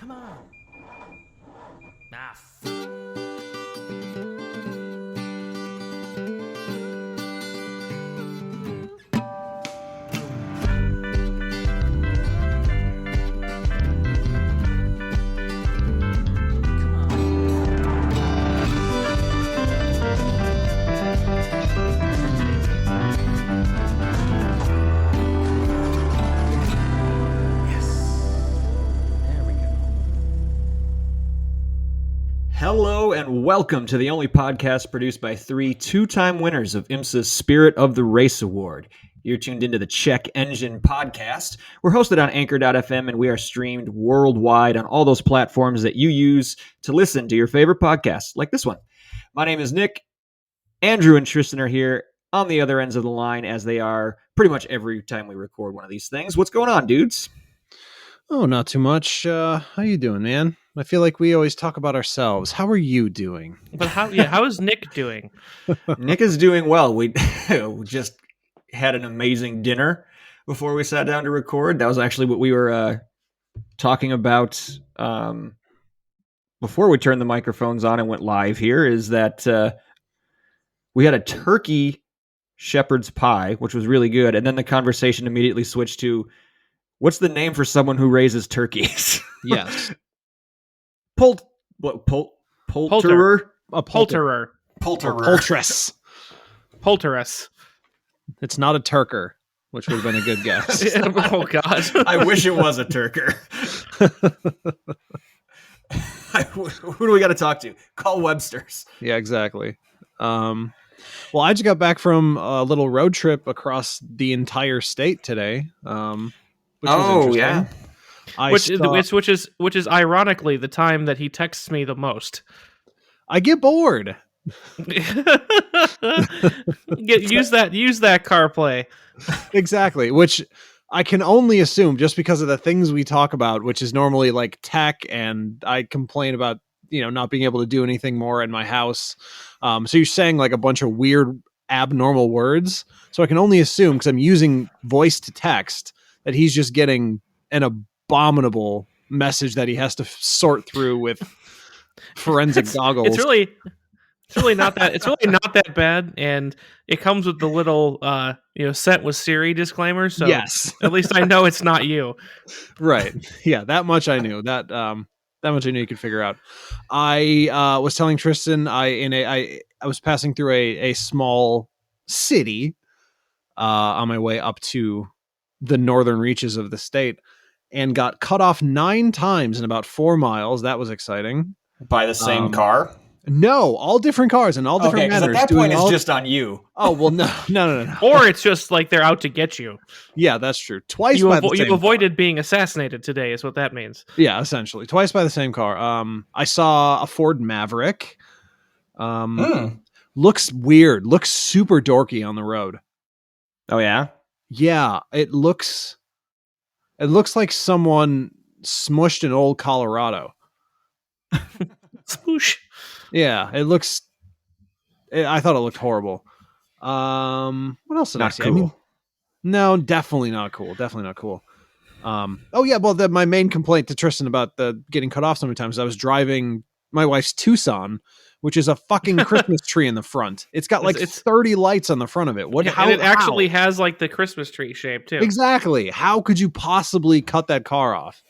Come on. Hello and welcome to the only podcast produced by three two-time winners of IMSA's Spirit of the Race Award. You're tuned into the Check Engine podcast. We're hosted on Anchor.fm and we are streamed worldwide on all those platforms that you use to listen to your favorite podcasts, like this one. My name is Nick. Andrew and Tristan are here on the other ends of the line, as they are pretty much every time we record one of these things. What's going on, dudes? Oh, not too much. How you doing, man? I feel like we always talk about ourselves. How are you doing? But how is Nick doing? Nick is doing well. We just had an amazing dinner before we sat down to record. That was actually what we were talking about before we turned the microphones on and went live here, is that we had a turkey shepherd's pie, which was really good. And then the conversation immediately switched to, what's the name for someone who raises turkeys? Yes. Poulterer? A poulterer. Poultress. Poulteress. It's not a turker, which would have been a good guess. Oh, God. I wish it was a turker. Who do we got to talk to? Call Webster's. Yeah, exactly. Well, I just got back from a little road trip across the entire state today. Which was interesting. Yeah. Which is ironically the time that he texts me the most. I get bored. Use that CarPlay. Exactly, which I can only assume just because of the things we talk about, which is normally like tech, and I complain about, not being able to do anything more in my house. So you're saying like a bunch of weird abnormal words. So I can only assume, because I'm using voice to text, that he's just getting an abominable message that he has to sort through with forensic goggles. It's really not that bad, and it comes with the little sent with Siri disclaimer. So yes, at least I know it's not you. Right? Yeah, that much I knew. That much I knew you could figure out. I was telling Tristan I was passing through a small city on my way up to the northern reaches of the state, and got cut off 9 times in about 4 miles. That was exciting. By the same car? No, all different cars and all different manners. At that point, it's just on you. Oh, well, no. Or it's just like they're out to get you. Yeah, that's true. Twice you by the same You avoided car. Being assassinated today is what that means. Yeah, essentially. Twice by the same car. I saw a Ford Maverick. Looks weird. Looks super dorky on the road. Oh, yeah? Yeah, it looks like someone smushed an old Colorado. Smoosh. Yeah, I thought it looked horrible. What else did I see? Cool. I mean, no, definitely not cool. Definitely not cool. Oh yeah, well, my main complaint to Tristan about the getting cut off so many times, I was driving my wife's Tucson, which is a fucking Christmas tree in the front. It's got like 30 lights on the front of it. And it actually has like the Christmas tree shape too. Exactly. How could you possibly cut that car off?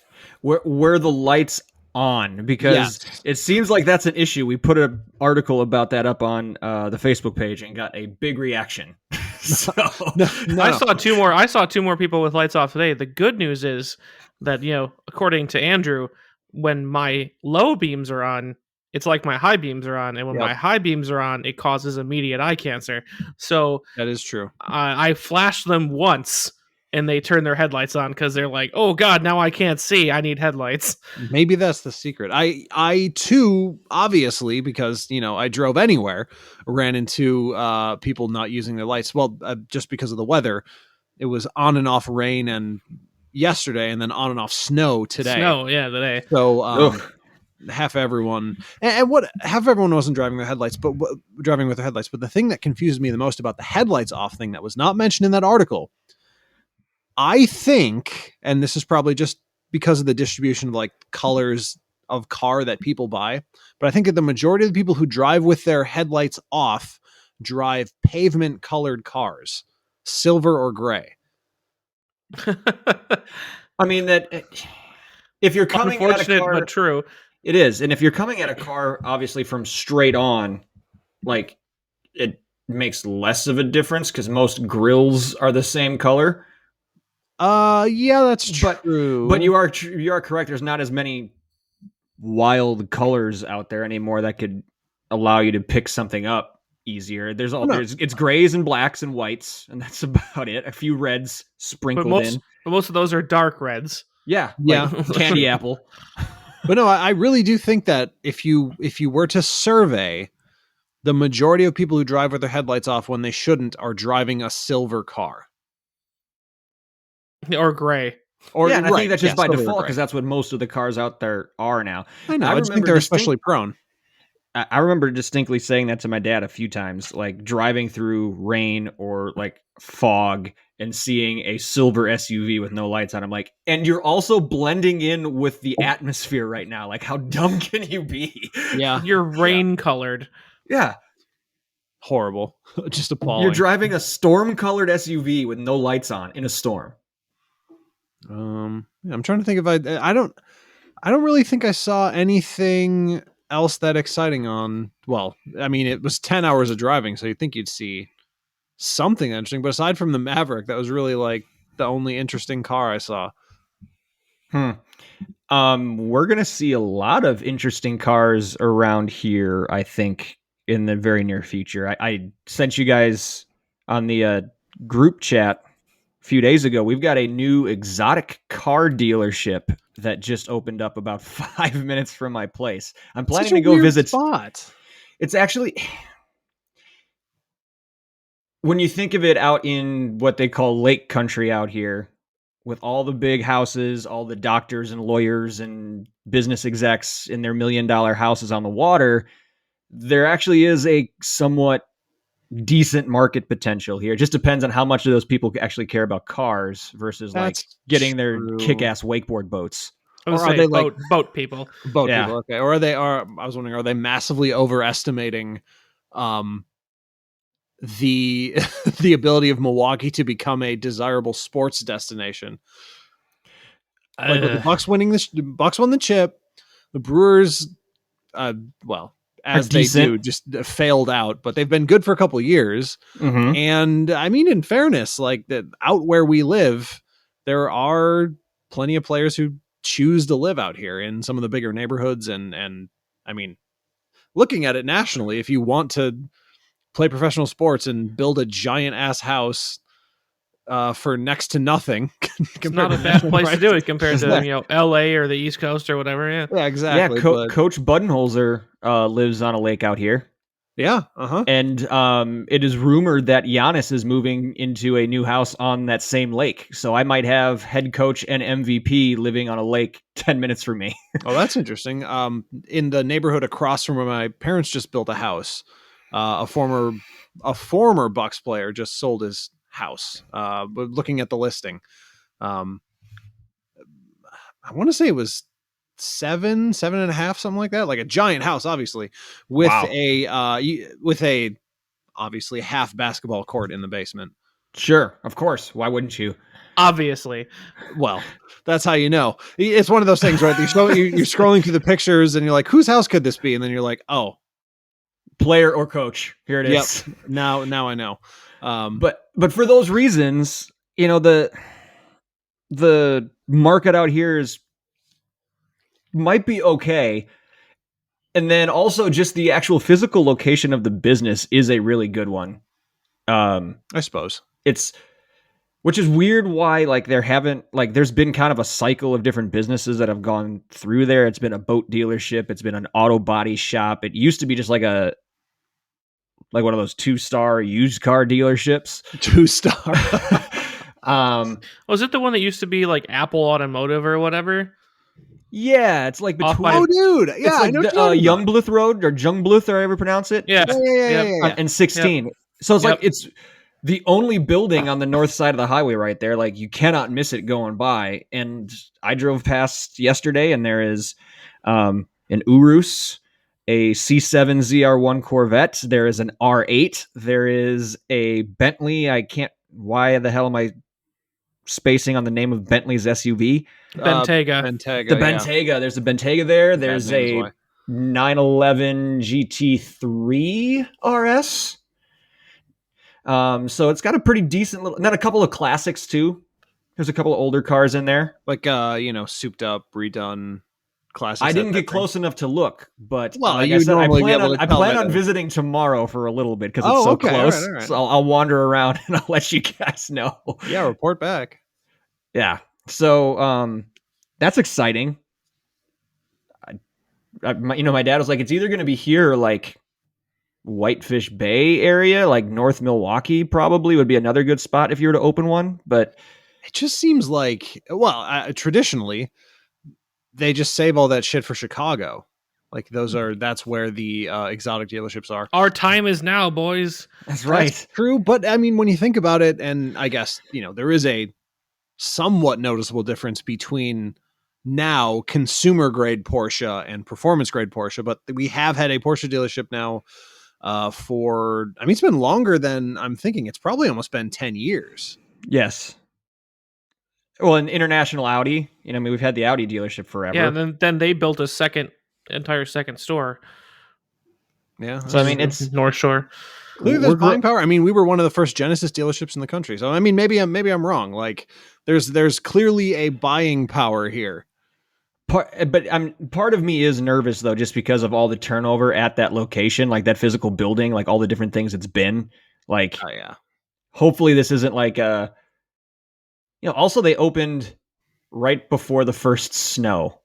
Were the lights on? Because It seems like that's an issue. We put an article about that up on the Facebook page and got a big reaction. So no. I saw two more people with lights off today. The good news is that, according to Andrew, when my low beams are on, it's like my high beams are on, and when my high beams are on, it causes immediate eye cancer. So that is true. I flashed them once, and they turn their headlights on because they're like, "Oh God, now I can't see. I need headlights." Maybe that's the secret. I too, obviously, because I drove anywhere, ran into people not using their lights. Well, just because of the weather, it was on and off rain and yesterday, and then on and off snow today. Today. So half everyone wasn't driving with their headlights, but the thing that confused me the most about the headlights off thing that was not mentioned in that article, I think, and this is probably just because of the distribution of like colors of car that people buy, but I think that the majority of the people who drive with their headlights off drive pavement colored cars, silver or gray. I mean, that if you're coming at a Unfortunate car, but true. it is. And if you're coming at a car, obviously from straight on, like it makes less of a difference because most grills are the same color. Yeah, that's true. But you are correct. There's not as many wild colors out there anymore that could allow you to pick something up easier. It's grays and blacks and whites, and that's about it. A few reds sprinkled in. But most of those are dark reds. Yeah, like candy apple. But no, I really do think that if you were to survey, the majority of people who drive with their headlights off when they shouldn't are driving a silver car. Or gray. And I think that's just by default because that's what most of the cars out there are now. I know. I just think they're especially prone. I remember distinctly saying that to my dad a few times, like driving through rain or like fog and seeing a silver SUV with no lights on. I'm like, and you're also blending in with the atmosphere right now. Like, how dumb can you be? Yeah. You're rain colored. Yeah. Horrible. Just appalling. You're driving a storm colored SUV with no lights on in a storm. I'm trying to think if I don't really think I saw anything else that exciting on. Well, I mean, it was 10 hours of driving, so you'd think you'd see something interesting. But aside from the Maverick, that was really like the only interesting car I saw. We're gonna see a lot of interesting cars around here, I think, in the very near future. I sent you guys on the group chat a few days ago. We've got a new exotic car dealership that just opened up about 5 minutes from my place. I'm planning to go visit. Spot. It's actually, when you think of it out in what they call lake country out here, with all the big houses, all the doctors and lawyers and business execs in their $1 million houses on the water, there actually is a somewhat decent market potential here. It just depends on how much of those people actually care about cars versus like getting their kick-ass wakeboard boats. Or are they like boat people? Boat people, okay. Or I was wondering, are they massively overestimating the ability of Milwaukee to become a desirable sports destination? Like with the Bucks winning the Bucks won the chip, the Brewers as they do, just failed out, but they've been good for a couple of years. Mm-hmm. And I mean, in fairness, like that out where we live, there are plenty of players who choose to live out here in some of the bigger neighborhoods. And I mean, looking at it nationally, if you want to play professional sports and build a giant ass house for next to nothing, it's not a bad place to do it compared to LA or the East Coast or whatever. Yeah, exactly. Yeah, Coach Budenholzer lives on a lake out here. Yeah, and it is rumored that Giannis is moving into a new house on that same lake. So I might have head coach and MVP living on a lake 10 minutes from me. Oh, that's interesting. In the neighborhood across from where my parents just built a house, a former Bucks player just sold his house. But looking at the listing, I want to say it was 7.5, something like that, like a giant house, obviously, with a obviously half basketball court in the basement. Sure, of course. Why wouldn't you? Obviously. Well, that's how you know. It's one of those things, right? You're scrolling through the pictures and you're like, whose house could this be? And then you're like, oh, player or coach. Here it is. Yep. Now I know. But for those reasons, the market out here might be okay. And then also just the actual physical location of the business is a really good one. I suppose which is weird why there's been kind of a cycle of different businesses that have gone through there. It's been a boat dealership. It's been an auto body shop. It used to be just like one of those 2-star used car dealerships. 2-star. Was it the one that used to be like Apple Automotive or whatever? Yeah, it's like between. Oh, dude! Yeah, it's like Youngbluth Road or Jungbluth, or however pronounce it. Yeah, and 16. Yep. So it's like the only building on the north side of the highway right there. Like, you cannot miss it going by. And I drove past yesterday, and there is an Urus, a C7 ZR1 Corvette. There is an R8. There is a Bentley. Why the hell am I spacing on the name of Bentley's SUV? Bentayga. Bentayga. The Bentayga. Yeah. There's a Bentayga there. There's a 911 GT3 RS. So it's got a pretty decent little, and then a couple of classics too. There's a couple of older cars in there. Like, souped up, redone classics. I didn't get close enough to look, but well, like I said, I plan on visiting tomorrow for a little bit because it's so close. All right. So I'll wander around and I'll let you guys know. Yeah, report back. Yeah. So that's exciting. My dad was like, it's either going to be here or like Whitefish Bay area, like North Milwaukee probably would be another good spot if you were to open one. But it just seems like, traditionally they just save all that shit for Chicago. Like that's where the exotic dealerships are. Our time is now, boys. That's right. That's true. But I mean, when you think about it, and I guess, there is a somewhat noticeable difference between now consumer grade Porsche and performance grade Porsche, but we have had a Porsche dealership now it's been longer than I'm thinking. It's probably almost been 10 years. Yes. Well, an international Audi, we've had the Audi dealership forever. Yeah, and then they built a entire second store. Yeah. So it's North Shore. Clearly there's buying power. I mean, we were one of the first Genesis dealerships in the country. So I mean, maybe I'm wrong. Like there's clearly a buying power here. Part of me is nervous though, just because of all the turnover at that location, like that physical building, like all the different things it's been. Like, oh yeah. Hopefully this isn't like also they opened right before the first snow.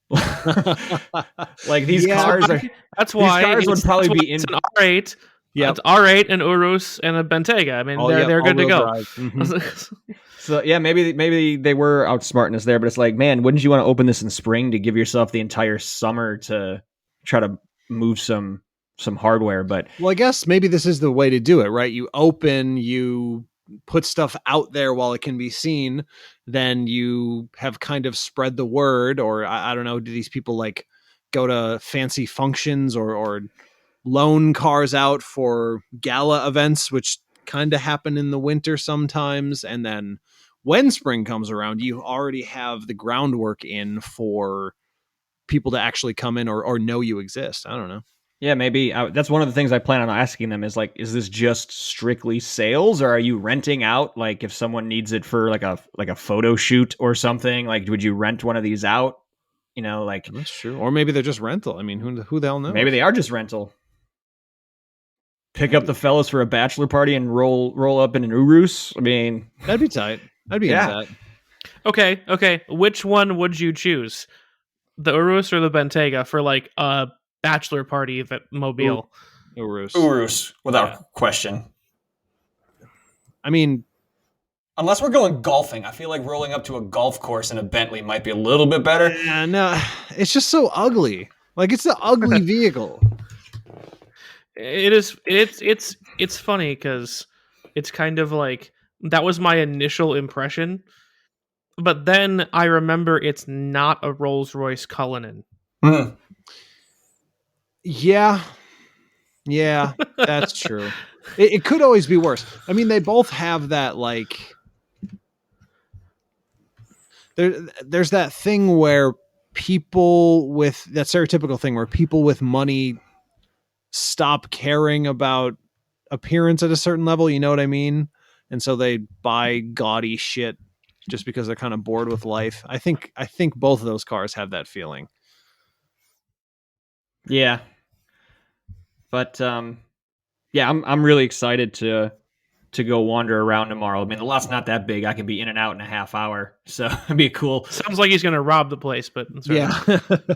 Like these cars are. That's why these cars would probably be in an R8. Yeah, it's R8, an Urus, and a Bentayga. I mean, they're good to go. Mm-hmm. So yeah, maybe they were outsmarting us there, but it's like, man, wouldn't you want to open this in spring to give yourself the entire summer to try to move some hardware? But well, I guess maybe this is the way to do it, right? You open, you put stuff out there while it can be seen, then you have kind of spread the word, or I don't know, do these people like go to fancy functions or loan cars out for gala events, which kind of happen in the winter sometimes, and then when spring comes around, you already have the groundwork in for people to actually come in or know you exist. I don't know. Yeah, maybe that's one of the things I plan on asking them is like, is this just strictly sales, or are you renting out? Like, if someone needs it for like a photo shoot or something, like, would you rent one of these out? Like that's true. Or maybe they're just rental. I mean, who the hell knows? Maybe they are just rental. Pick up the fellas for a bachelor party and roll up in an Urus. I mean, that'd be tight. I'd be into that. Okay. Which one would you choose? The Urus or the Bentayga for like a bachelor party at Mobile? Urus, without question. I mean, unless we're going golfing, I feel like rolling up to a golf course in a Bentley might be a little bit better. Yeah, no, it's just so ugly. Like, it's the ugly vehicle. It is. It's funny because it's kind of like that was my initial impression, but then I remember it's not a Rolls-Royce Cullinan. Mm. Yeah, that's true. It could always be worse. I mean, they both have that like. There's that thing where people with that stereotypical thing where people with money stop caring about appearance at a certain level, you know what I mean? And so they buy gaudy shit just because they're kind of bored with life. I think both of those cars have that feeling. Yeah. But yeah, I'm really excited to go wander around tomorrow. I mean, the lot's not that big. I can be in and out in a half hour, so it'd be cool. Sounds like he's gonna rob the place, but yeah. I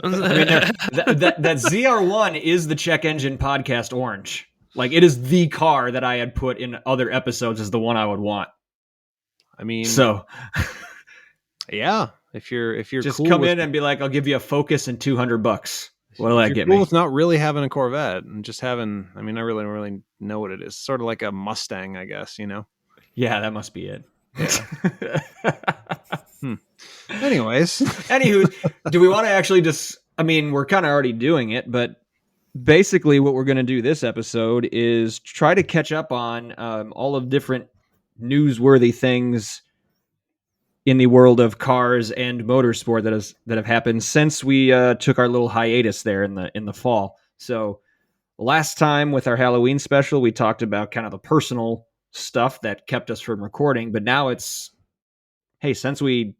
mean, that ZR1 is the Check Engine Podcast Orange. Like, it is the car that I had put in other episodes as the one I would want. I mean, so yeah, if you're just cool come in and be like, I'll give you a Focus and $200. What'll that You're get cool me? with not really having a Corvette and just having, I mean, I really don't really know what it is. Sort of like a Mustang, I guess, you know? Yeah, that must be it. Yeah. Anyways. Anywho, do we want to actually just, I mean, we're kind of already doing it, but basically what we're going to do this episode is try to catch up on all of different newsworthy things in the world of cars and motorsport that have happened since we took our little hiatus there in the fall. So last time with our Halloween special, we talked about kind of the personal stuff that kept us from recording, but now it's, hey, since we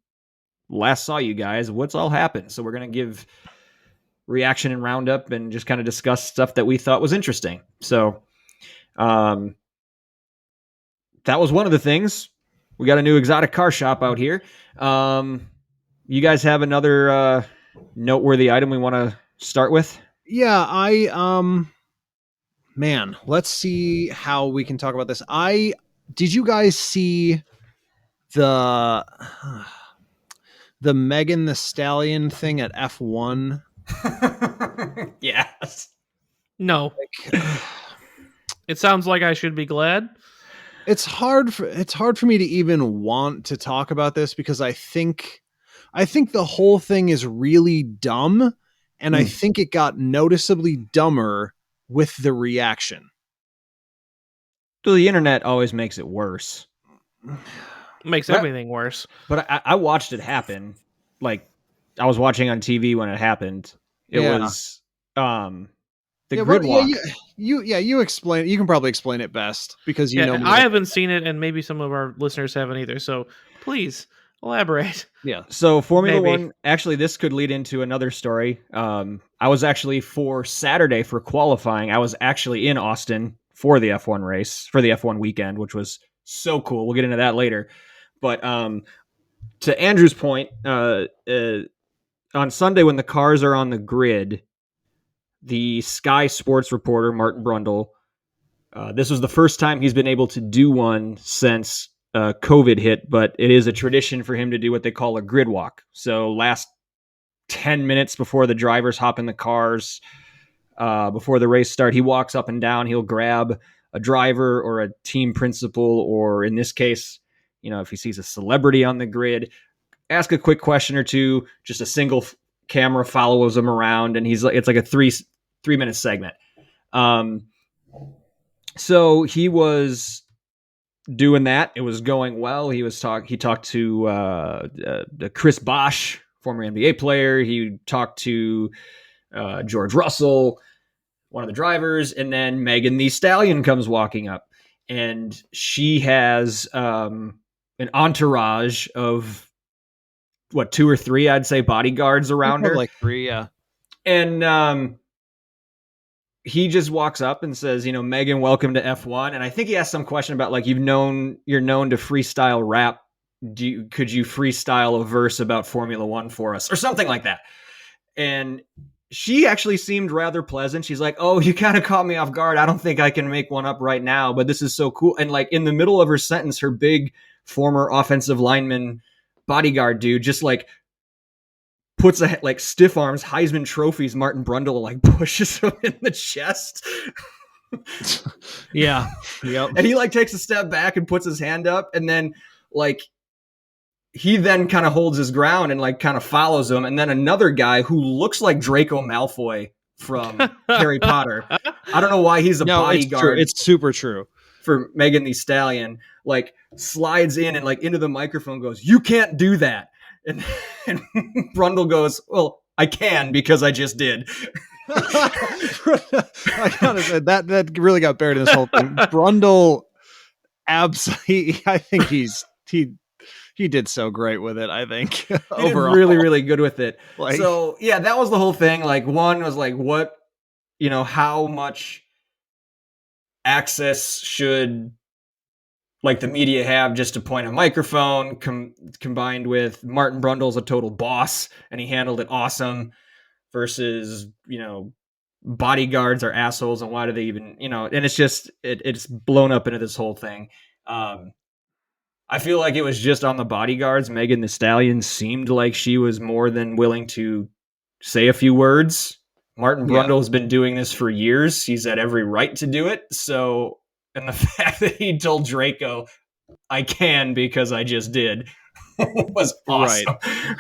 last saw you guys, what's all happened? So we're going to give reaction and roundup and just kind of discuss stuff that we thought was interesting. So that was one of the things. We got a new exotic car shop out here. You guys have another noteworthy item we want to start with? Yeah, man, let's see how we can talk about this. Did you guys see the the Megan the Stallion thing at F1? Yes. No. It sounds like I should be glad. It's hard for me to even want to talk about this because I think the whole thing is really dumb, and I think it got noticeably dumber with the reaction. So the internet always makes it worse. Makes everything worse. But I watched it happen. Like, I was watching on TV when it happened. It was the grid walk. You explain. You can probably explain it best because you know more. I haven't seen it, and maybe some of our listeners haven't either. So please elaborate. Yeah. So Formula One, actually, this could lead into another story. I was actually for Saturday for qualifying. I was actually in Austin for the F1 race, for the F1 weekend, which was so cool. We'll get into that later. But to Andrew's point, on Sunday when the cars are on the grid, the Sky Sports reporter, Martin Brundle, this was the first time he's been able to do one since COVID hit, but it is a tradition for him to do what they call a grid walk. So last 10 minutes before the drivers hop in the cars, before the race start, he walks up and down. He'll grab a driver or a team principal, or in this case, you know, if he sees a celebrity on the grid, ask a quick question or two, just a single camera follows him around, and it's like a three-minute segment. So he was doing that. It was going well. He talked to Chris Bosch, former NBA player. He talked to George Russell, one of the drivers, and then Megan the Stallion comes walking up, and she has an entourage of two or three, I'd say, bodyguards around her. Like 3, yeah. And he just walks up and says, you know, Megan, welcome to F1. And I think he asked some question about, like, you're known to freestyle rap. Could you freestyle a verse about Formula One for us, or something like that? And she actually seemed rather pleasant. She's like, oh, you kind of caught me off guard. I don't think I can make one up right now, but this is so cool. And like in the middle of her sentence, her big former offensive lineman bodyguard dude just like puts a like stiff arms Heisman trophies Martin Brundle, like pushes him in the chest. Yeah. Yep. And he like takes a step back and puts his hand up, and then like he then kind of holds his ground and like kind of follows him. And then another guy who looks like Draco Malfoy from Harry Potter. I don't know why he's a bodyguard. It's super true. For Megan the Stallion, like slides in and like into the microphone goes, "You can't do that." And Brundle goes, "Well, I can because I just did." I gotta say that really got buried in this whole thing. Brundle, absolutely. I think he did so great with it. I think overall, really, really good with it. Like, so yeah, that was the whole thing. Like one was like, what, you know, how much access should like the media have just to point a microphone, combined with Martin Brundle's a total boss and he handled it awesome, versus, you know, bodyguards are assholes and why do they even, you know, and it's just it's blown up into this whole thing. I feel like it was just on the bodyguards. Megan the Stallion seemed like she was more than willing to say a few words, Martin Brundle has been doing this for years. He's had every right to do it. So, and the fact that he told Draco, I can because I just did, was awesome. Right.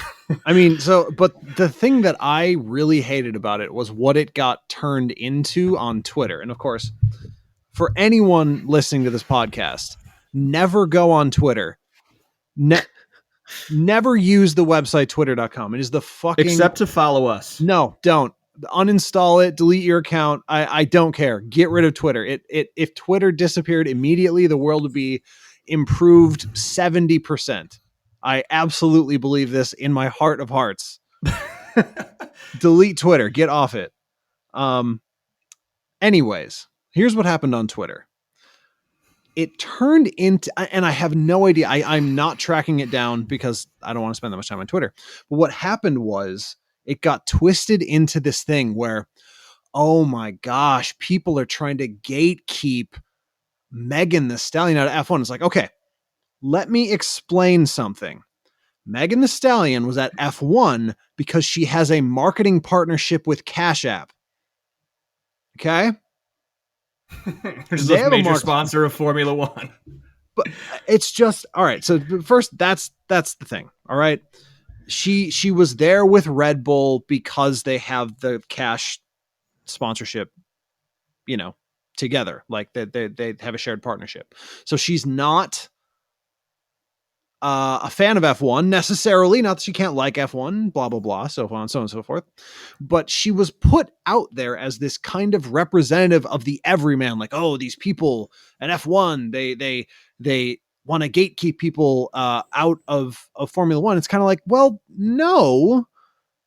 I mean, but the thing that I really hated about it was what it got turned into on Twitter. And of course, for anyone listening to this podcast, never go on Twitter. Never use the website twitter.com. It is the fucking... Except to follow us. No, don't. Uninstall it, delete your account. I don't care. Get rid of Twitter. If Twitter disappeared immediately, the world would be improved 70%. I absolutely believe this in my heart of hearts. Delete Twitter. Get off it. Anyways, here's what happened on Twitter. It turned into, and I have no idea. I'm not tracking it down because I don't want to spend that much time on Twitter. But what happened was it got twisted into this thing where, oh my gosh, people are trying to gatekeep Megan Thee Stallion out of F1. It's like, okay, let me explain something. Megan Thee Stallion was at F1 because she has a marketing partnership with Cash App. Okay? Which is a major sponsor of Formula One. But it's just, all right. So first, that's the thing. All right. She was there with Red Bull because they have the cash sponsorship, together. Like they have a shared partnership. So she's not a fan of F1 necessarily, not that she can't like F1, blah, blah, blah, so on, so on and so forth. But she was put out there as this kind of representative of the everyman, like, oh, these people at F1, they want to gatekeep people out of Formula One. It's kind of like, well, no,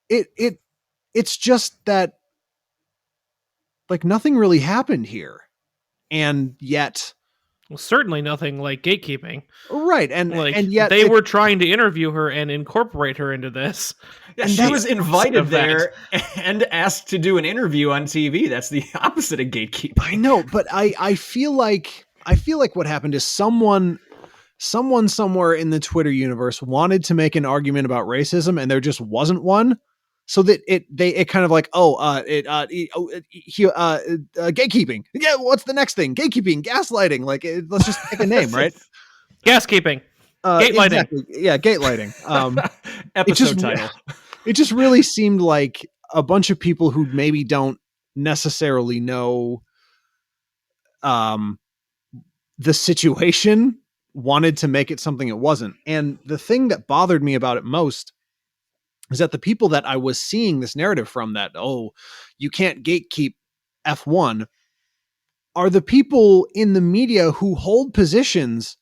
it's just that like nothing really happened here. And yet, well, certainly nothing like gatekeeping. Right. And yet they were trying to interview her and incorporate her into this. Yeah, she was invited there and asked to do an interview on TV. That's the opposite of gatekeeping. I know, but I feel like what happened is someone somewhere in the Twitter universe wanted to make an argument about racism and there just wasn't one. So that it kind of like, gatekeeping. Yeah, what's the next thing? Gatekeeping, gaslighting. Like, let's just pick a name, right? Gaskeeping. Gatelighting. Exactly. Yeah, gatelighting. Episode title. It just really seemed like a bunch of people who maybe don't necessarily know the situation wanted to make it something it wasn't. And the thing that bothered me about it most is that the people that I was seeing this narrative from, that, oh, you can't gatekeep F1, are the people in the media who hold positions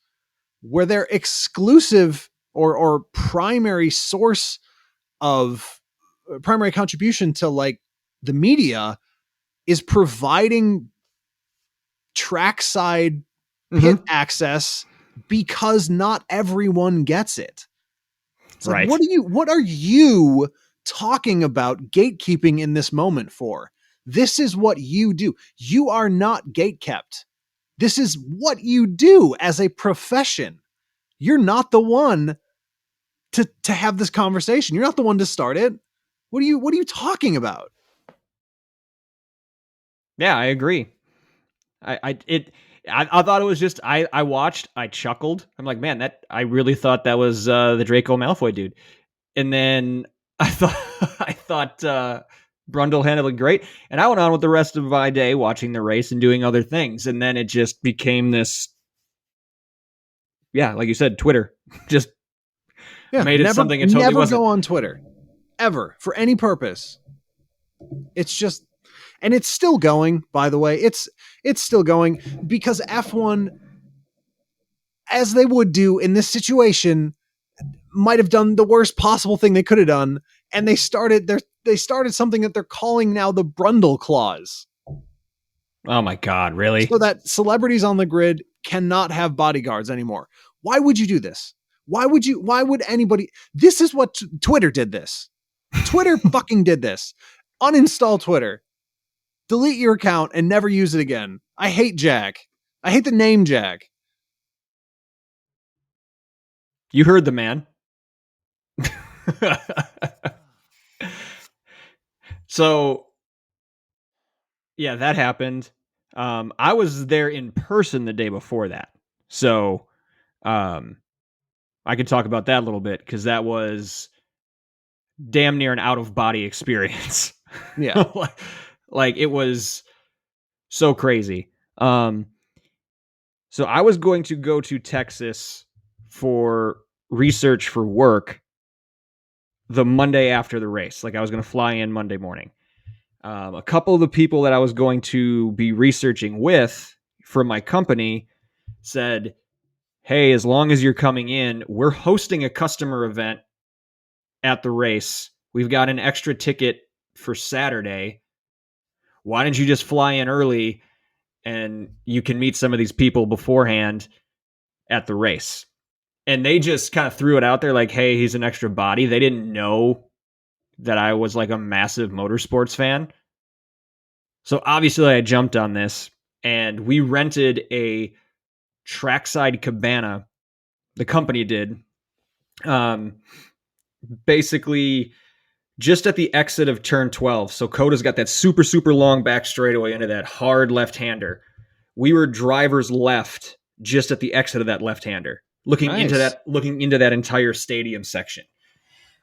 where their exclusive or primary source of primary contribution to like the media is providing trackside pit access because not everyone gets it. It's like, right. what are you talking about gatekeeping in this moment for? This is what you do. You are not gatekept. This is what you do as a profession. You're not the one to have this conversation. You're not the one to start it. What are you talking about? Yeah, I agree. I thought it was just, I watched, I chuckled. I'm like, man, I really thought that was the Draco Malfoy dude. And then I thought Brundle handled it great. And I went on with the rest of my day watching the race and doing other things. And then it just became this, yeah, like you said, Twitter just made it something it totally wasn't. Never go on Twitter, ever, for any purpose. It's just, and it's still going, by the way. It's still going because F1, as they would do in this situation, might have done the worst possible thing they could have done, and they started something that they're calling now the Brundle Clause. Oh my God, really? So that celebrities on the grid cannot have bodyguards anymore. Why would you do this? Why would anybody? This is what Twitter did this. Twitter fucking did this. Uninstall Twitter. Delete your account and never use it again. I hate Jack. I hate the name Jack. You heard the man. So Yeah, that happened. I was there in person the day before that. So I could talk about that a little bit because that was damn near an out of body experience. Yeah. Like it was so crazy. So I was going to go to Texas for research for work the Monday after the race. Like I was going to fly in Monday morning. A couple of the people that I was going to be researching with from my company said, hey, as long as you're coming in, we're hosting a customer event at the race. We've got an extra ticket for Saturday. Why don't you just fly in early and you can meet some of these people beforehand at the race? And they just kind of threw it out there like, hey, he's an extra body. They didn't know that I was like a massive motorsports fan. So obviously I jumped on this and we rented a trackside cabana. The company did. Basically just at the exit of turn 12. So Coda's got that super, super long back straightaway into that hard left-hander. We were driver's left just at the exit of that left-hander, looking into that entire stadium section.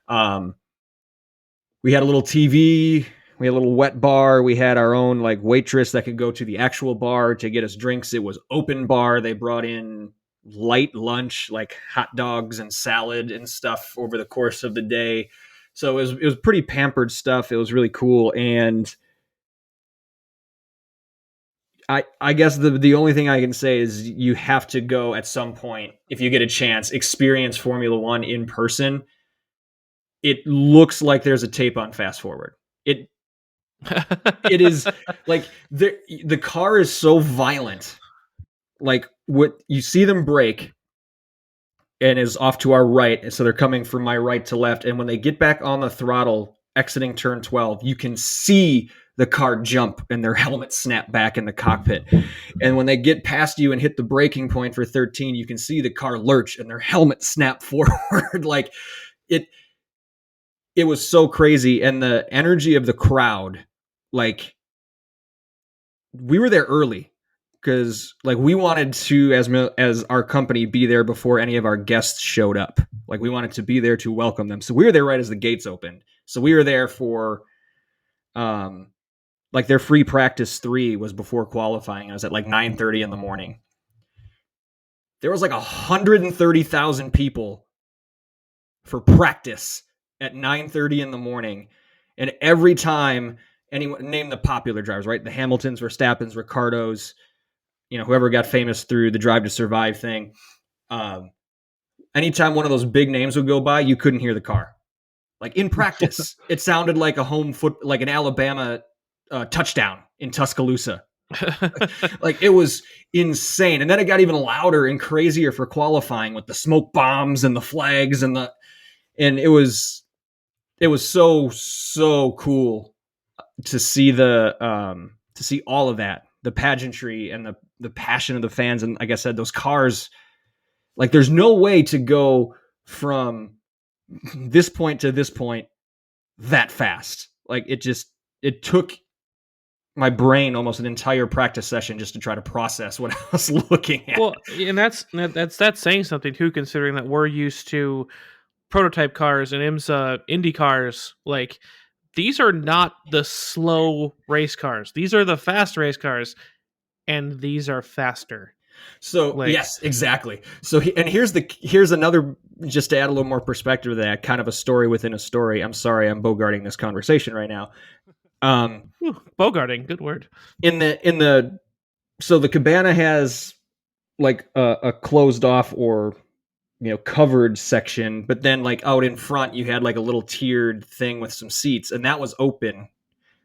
We had a little TV, we had a little wet bar, we had our own like waitress that could go to the actual bar to get us drinks. It was open bar. They brought in light lunch, like hot dogs and salad and stuff over the course of the day. So it was pretty pampered stuff. It was really cool. And I guess the only thing I can say is you have to go at some point, if you get a chance, experience Formula One in person. It looks like there's a tape on fast forward. It is like the car is so violent. Like what you see them brake and is off to our right. And so they're coming from my right to left. And when they get back on the throttle, exiting turn 12, you can see the car jump and their helmet snap back in the cockpit. And when they get past you and hit the braking point for 13, you can see the car lurch and their helmet snap forward. Like it was so crazy. And the energy of the crowd, like we were there early because like we wanted to, as our company, be there before any of our guests showed up. Like we wanted to be there to welcome them. So we were there right as the gates opened. So we were there for, like their free practice 3 was before qualifying. It was at like 9:30 in the morning. There was like 130,000 people for practice at 9:30 in the morning. And every time anyone, name the popular drivers, right? The Hamiltons, Verstappens, Ricardos, whoever got famous through the Drive to Survive thing. Anytime one of those big names would go by, you couldn't hear the car. Like in practice, it sounded like like an Alabama touchdown in Tuscaloosa. Like it was insane. And then it got even louder and crazier for qualifying with the smoke bombs and the flags and it was so cool to see to see all of that, the pageantry and the passion of the fans. And like I said, those cars, like there's no way to go from this point to this point that fast. Like it took my brain almost an entire practice session just to try to process what I was looking at. Well, and that's saying something too, considering that we're used to prototype cars and IMSA Indy cars. Like these are not the slow race cars. These are the fast race cars, and these are faster. So yes, exactly. So here's another, just to add a little more perspective to that, kind of a story within a story. I'm sorry, I'm bogarting this conversation right now. Bogarting, good word. So the cabana has like a closed off or covered section, but then like out in front you had like a little tiered thing with some seats, and that was open,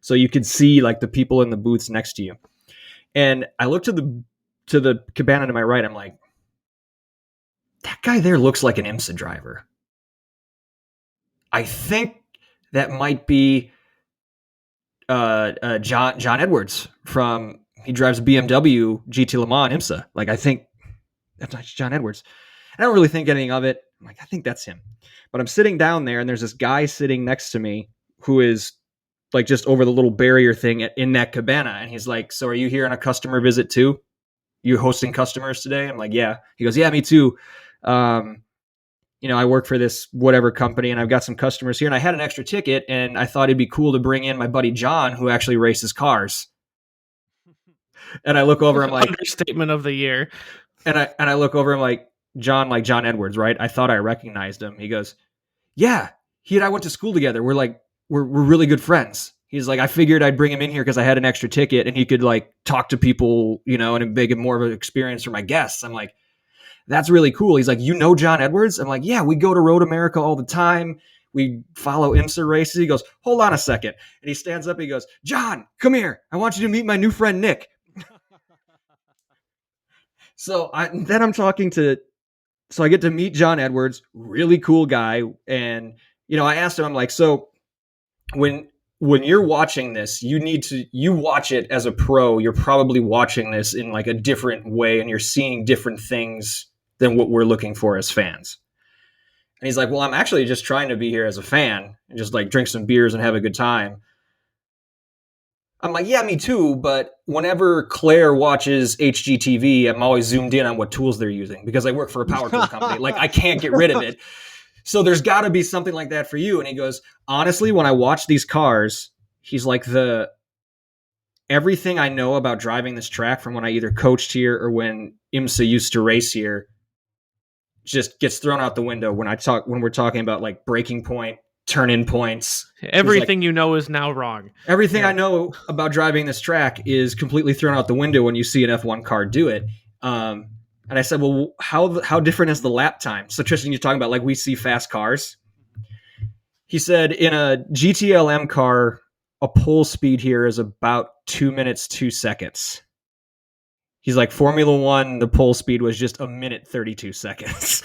so you could see like the people in the booths next to you. And I looked to the cabana to my right. I'm like, that guy there looks like an IMSA driver. I think that might be John Edwards he drives BMW GT Le Mans IMSA. Like I think that's John Edwards. I don't really think anything of it. I'm like, I think that's him. But I'm sitting down there and there's this guy sitting next to me who is like just over the little barrier thing in that cabana. And he's like, so are you here on a customer visit too? You hosting customers today? I'm like, yeah. He goes, yeah, me too. I work for this whatever company and I've got some customers here and I had an extra ticket and I thought it'd be cool to bring in my buddy John, who actually races cars. And I look over, I'm like, understatement of the year. And I look over, I'm like John Edwards, right? I thought I recognized him. He goes, yeah, he and I went to school together. We're really good friends. He's like, I figured I'd bring him in here because I had an extra ticket and he could like talk to people, and make it more of an experience for my guests. I'm like, that's really cool. He's like, you know John Edwards? I'm like, yeah, we go to Road America all the time. We follow IMSA races. He goes, hold on a second. And he stands up and he goes, John, come here. I want you to meet my new friend, Nick. So I get to meet John Edwards, really cool guy. And, I asked him, I'm like, so when you're watching this, you watch it as a pro, you're probably watching this in like a different way and you're seeing different things than what we're looking for as fans. And he's like, well, I'm actually just trying to be here as a fan and just like drink some beers and have a good time. I'm like, yeah, me too. But whenever Claire watches HGTV, I'm always zoomed in on what tools they're using because I work for a power tool company. Like I can't get rid of it. So there's got to be something like that for you. And he goes, honestly, when I watch these cars, he's like everything I know about driving this track from when I either coached here or when IMSA used to race here just gets thrown out the window when we're talking about like breaking point, turn-in points. Everything is now wrong. Everything I know about driving this track is completely thrown out the window when you see an F1 car do it. And I said, well, how different is the lap time? So Tristan, you're talking about like we see fast cars. He said in a GTLM car, a pole speed here is about 2 minutes, 2 seconds. He's like, Formula One, the pole speed was just 1 minute, 32 seconds.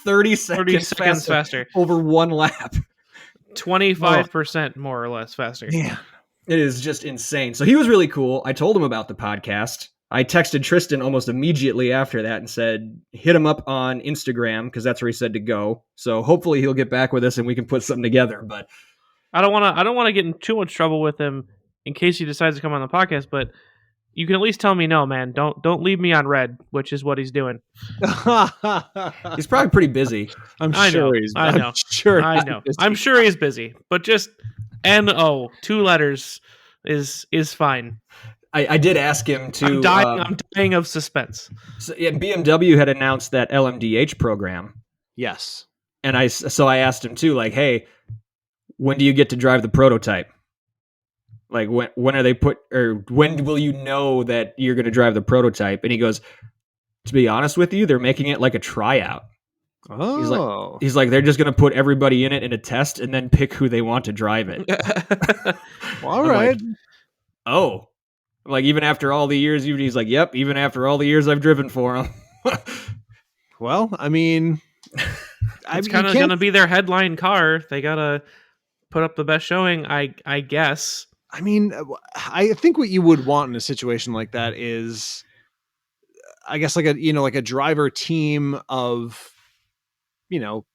30 seconds faster over one lap. 25% more or less faster. Yeah. It is just insane. So he was really cool. I told him about the podcast. I texted Tristan almost immediately after that and said, hit him up on Instagram because that's where he said to go. So hopefully he'll get back with us and we can put something together. But I don't want to get in too much trouble with him in case he decides to come on the podcast, but you can at least tell me no, man. Don't leave me on red, which is what he's doing. He's probably pretty busy. I know. I'm sure he's busy, but just NO, 2 letters is fine. I did ask him to. I'm dying of suspense. So, yeah, BMW had announced that LMDH program. Yes, and I asked him too, like, hey, when do you get to drive the prototype? Like when are they when will you know that you're going to drive the prototype? And he goes, to be honest with you, they're making it like a tryout. Oh, he's like they're just going to put everybody in it in a test and then pick who they want to drive it. Well, all right. Like, like even after all the years, he's like, yep, even after all the years I've driven for him. Well, I mean, it's kind of going to be their headline car. They got to put up the best showing, I guess. I mean, I think what you would want in a situation like that is, I guess, like a driver team of,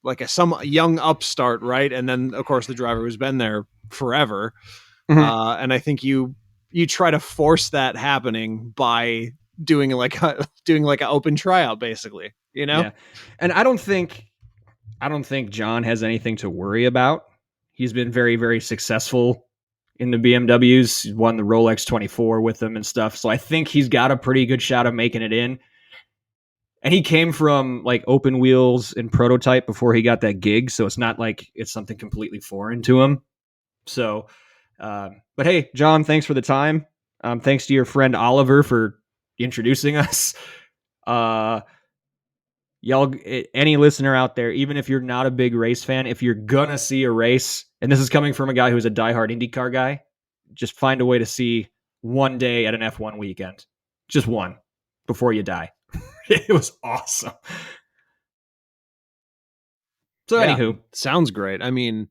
like some young upstart, right? And then of course the driver who's been there forever. Mm-hmm. And I think you try to force that happening by doing like an open tryout, basically, Yeah. And I don't think John has anything to worry about. He's been very, very successful in the BMWs. He's won the Rolex 24 with them and stuff. So I think he's got a pretty good shot of making it in. And he came from like open wheels and prototype before he got that gig. So it's not like it's something completely foreign to him. So, but hey, John, thanks for the time. Thanks to your friend Oliver for introducing us. Y'all, any listener out there, even if you're not a big race fan, if you're gonna see a race, and this is coming from a guy who's a diehard IndyCar guy, just find a way to see one day at an F1 weekend. Just one before you die. It was awesome. So anywho, sounds great. I mean,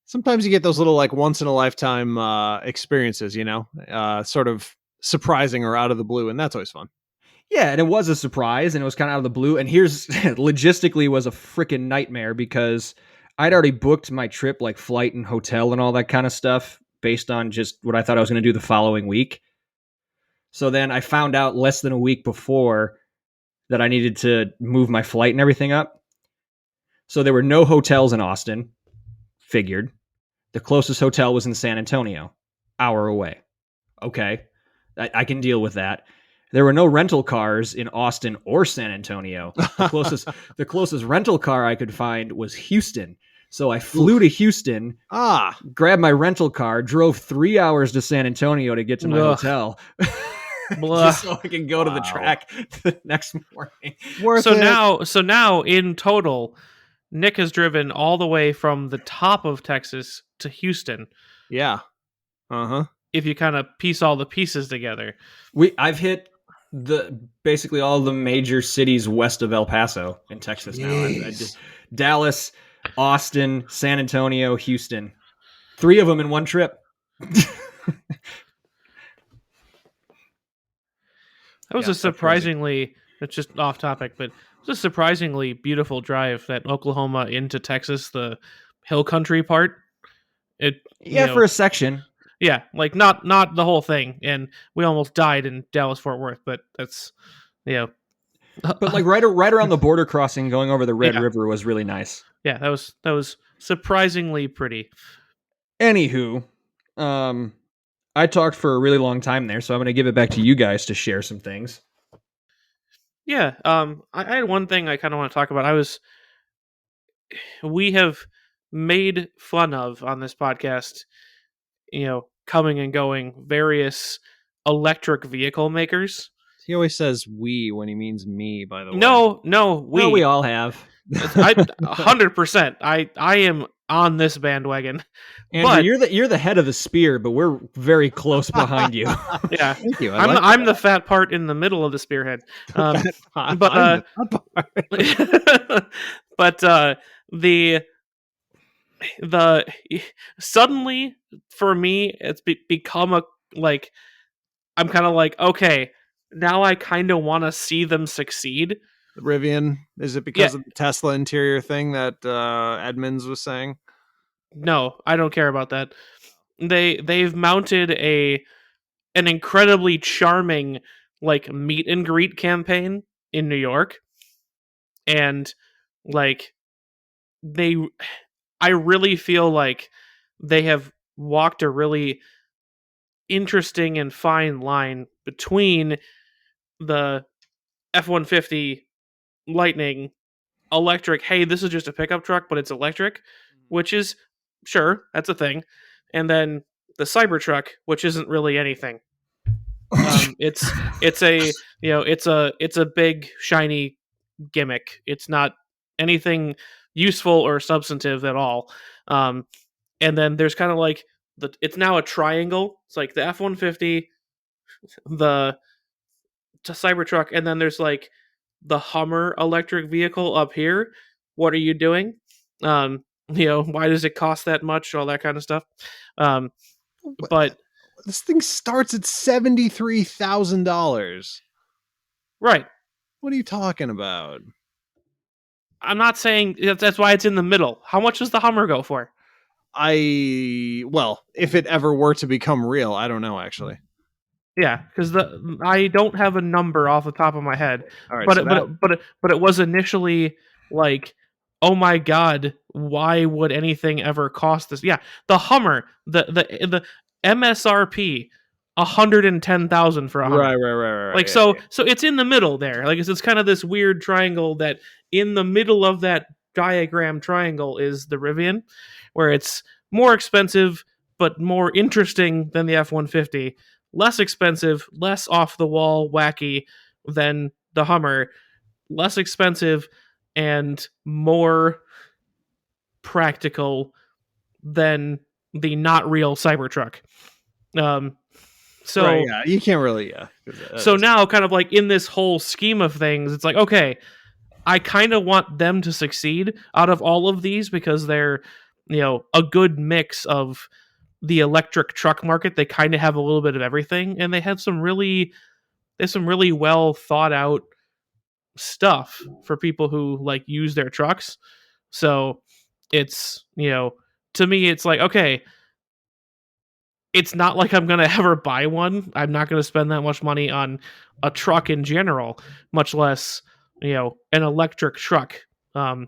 sometimes you get those little like once in a lifetime experiences, sort of surprising or out of the blue, and that's always fun. Yeah, and it was a surprise, and it was kind of out of the blue. And here's logistically was a freaking nightmare because I'd already booked my trip, like flight and hotel and all that kind of stuff, based on just what I thought I was going to do the following week. So then I found out less than a week before that I needed to move my flight and everything up. So there were no hotels in Austin. Figured. The closest hotel was in San Antonio, hour away. Okay, I can deal with that. There were no rental cars in Austin or San Antonio. The closest rental car I could find was Houston. So I flew to Houston, grabbed my rental car, drove 3 hours to San Antonio to get to my hotel. Just so I can go to the track the next morning. So now in total, Nick has driven all the way from the top of Texas to Houston. Yeah. If you kind of piece all the pieces together. I've hit basically all the major cities west of El Paso in Texas now. I did Dallas, Austin, San Antonio, Houston. 3 of them in one trip. That was a surprisingly, it's just off topic, but it was a surprisingly beautiful drive, that Oklahoma into Texas, the hill country part. For a section. Yeah, like not the whole thing. And we almost died in Dallas Fort Worth, but that's, But like right around the border crossing going over the Red River was really nice. Yeah, that was surprisingly pretty. Anywho, I talked for a really long time there, so I'm going to give it back to you guys to share some things. Yeah, I had one thing I kind of want to talk about. We have made fun of on this podcast, coming and going, various electric vehicle makers. He always says we when he means me, by the way. No, we all have. 100%. I am on this bandwagon. Andrew, you're the head of the spear, but we're very close behind you. Yeah, thank you. I'm the fat part in the middle of the spearhead. But the suddenly for me it's become I'm kind of like, okay, now I kind of want to see them succeed. Rivian, is it because of the Tesla interior thing that Edmonds was saying? No, I don't care about that. They've mounted an incredibly charming meet and greet campaign in New York, and I really feel like they have walked a really interesting and fine line between the F-150 Lightning electric, hey, this is just a pickup truck, but it's electric, which is, sure, that's a thing, and then the Cybertruck, which isn't really anything. It's a big shiny gimmick. It's not anything useful or substantive at all. And then there's kind of it's now a triangle. It's like the F-150, the Cybertruck, and then there's the Hummer electric vehicle up here. What are you doing? Why does it cost that much? All that kind of stuff. But this thing starts at $73,000. Right. What are you talking about? I'm not saying that's why it's in the middle. How much does the Hummer go for? If it ever were to become real, I don't know actually. Yeah, because I don't have a number off the top of my head. All right, but it was initially oh my god, why would anything ever cost this? Yeah, the Hummer, the MSRP, $110,000 for a Hummer. Right. So it's in the middle there. It's kind of this weird triangle that in the middle of that diagram triangle is the Rivian, where it's more expensive but more interesting than the F-150. Less expensive, less off the wall, wacky than the Hummer, less expensive and more practical than the not real Cybertruck. You can't really, So now, kind of in this whole scheme of things, it's okay, I kind of want them to succeed out of all of these because they're, a good mix of the electric truck market. They kind of have a little bit of everything, and they have some really well thought out stuff for people who use their trucks. So it's, to me, it's like, okay, it's not like I'm going to ever buy one. I'm not going to spend that much money on a truck in general, much less, an electric truck. Not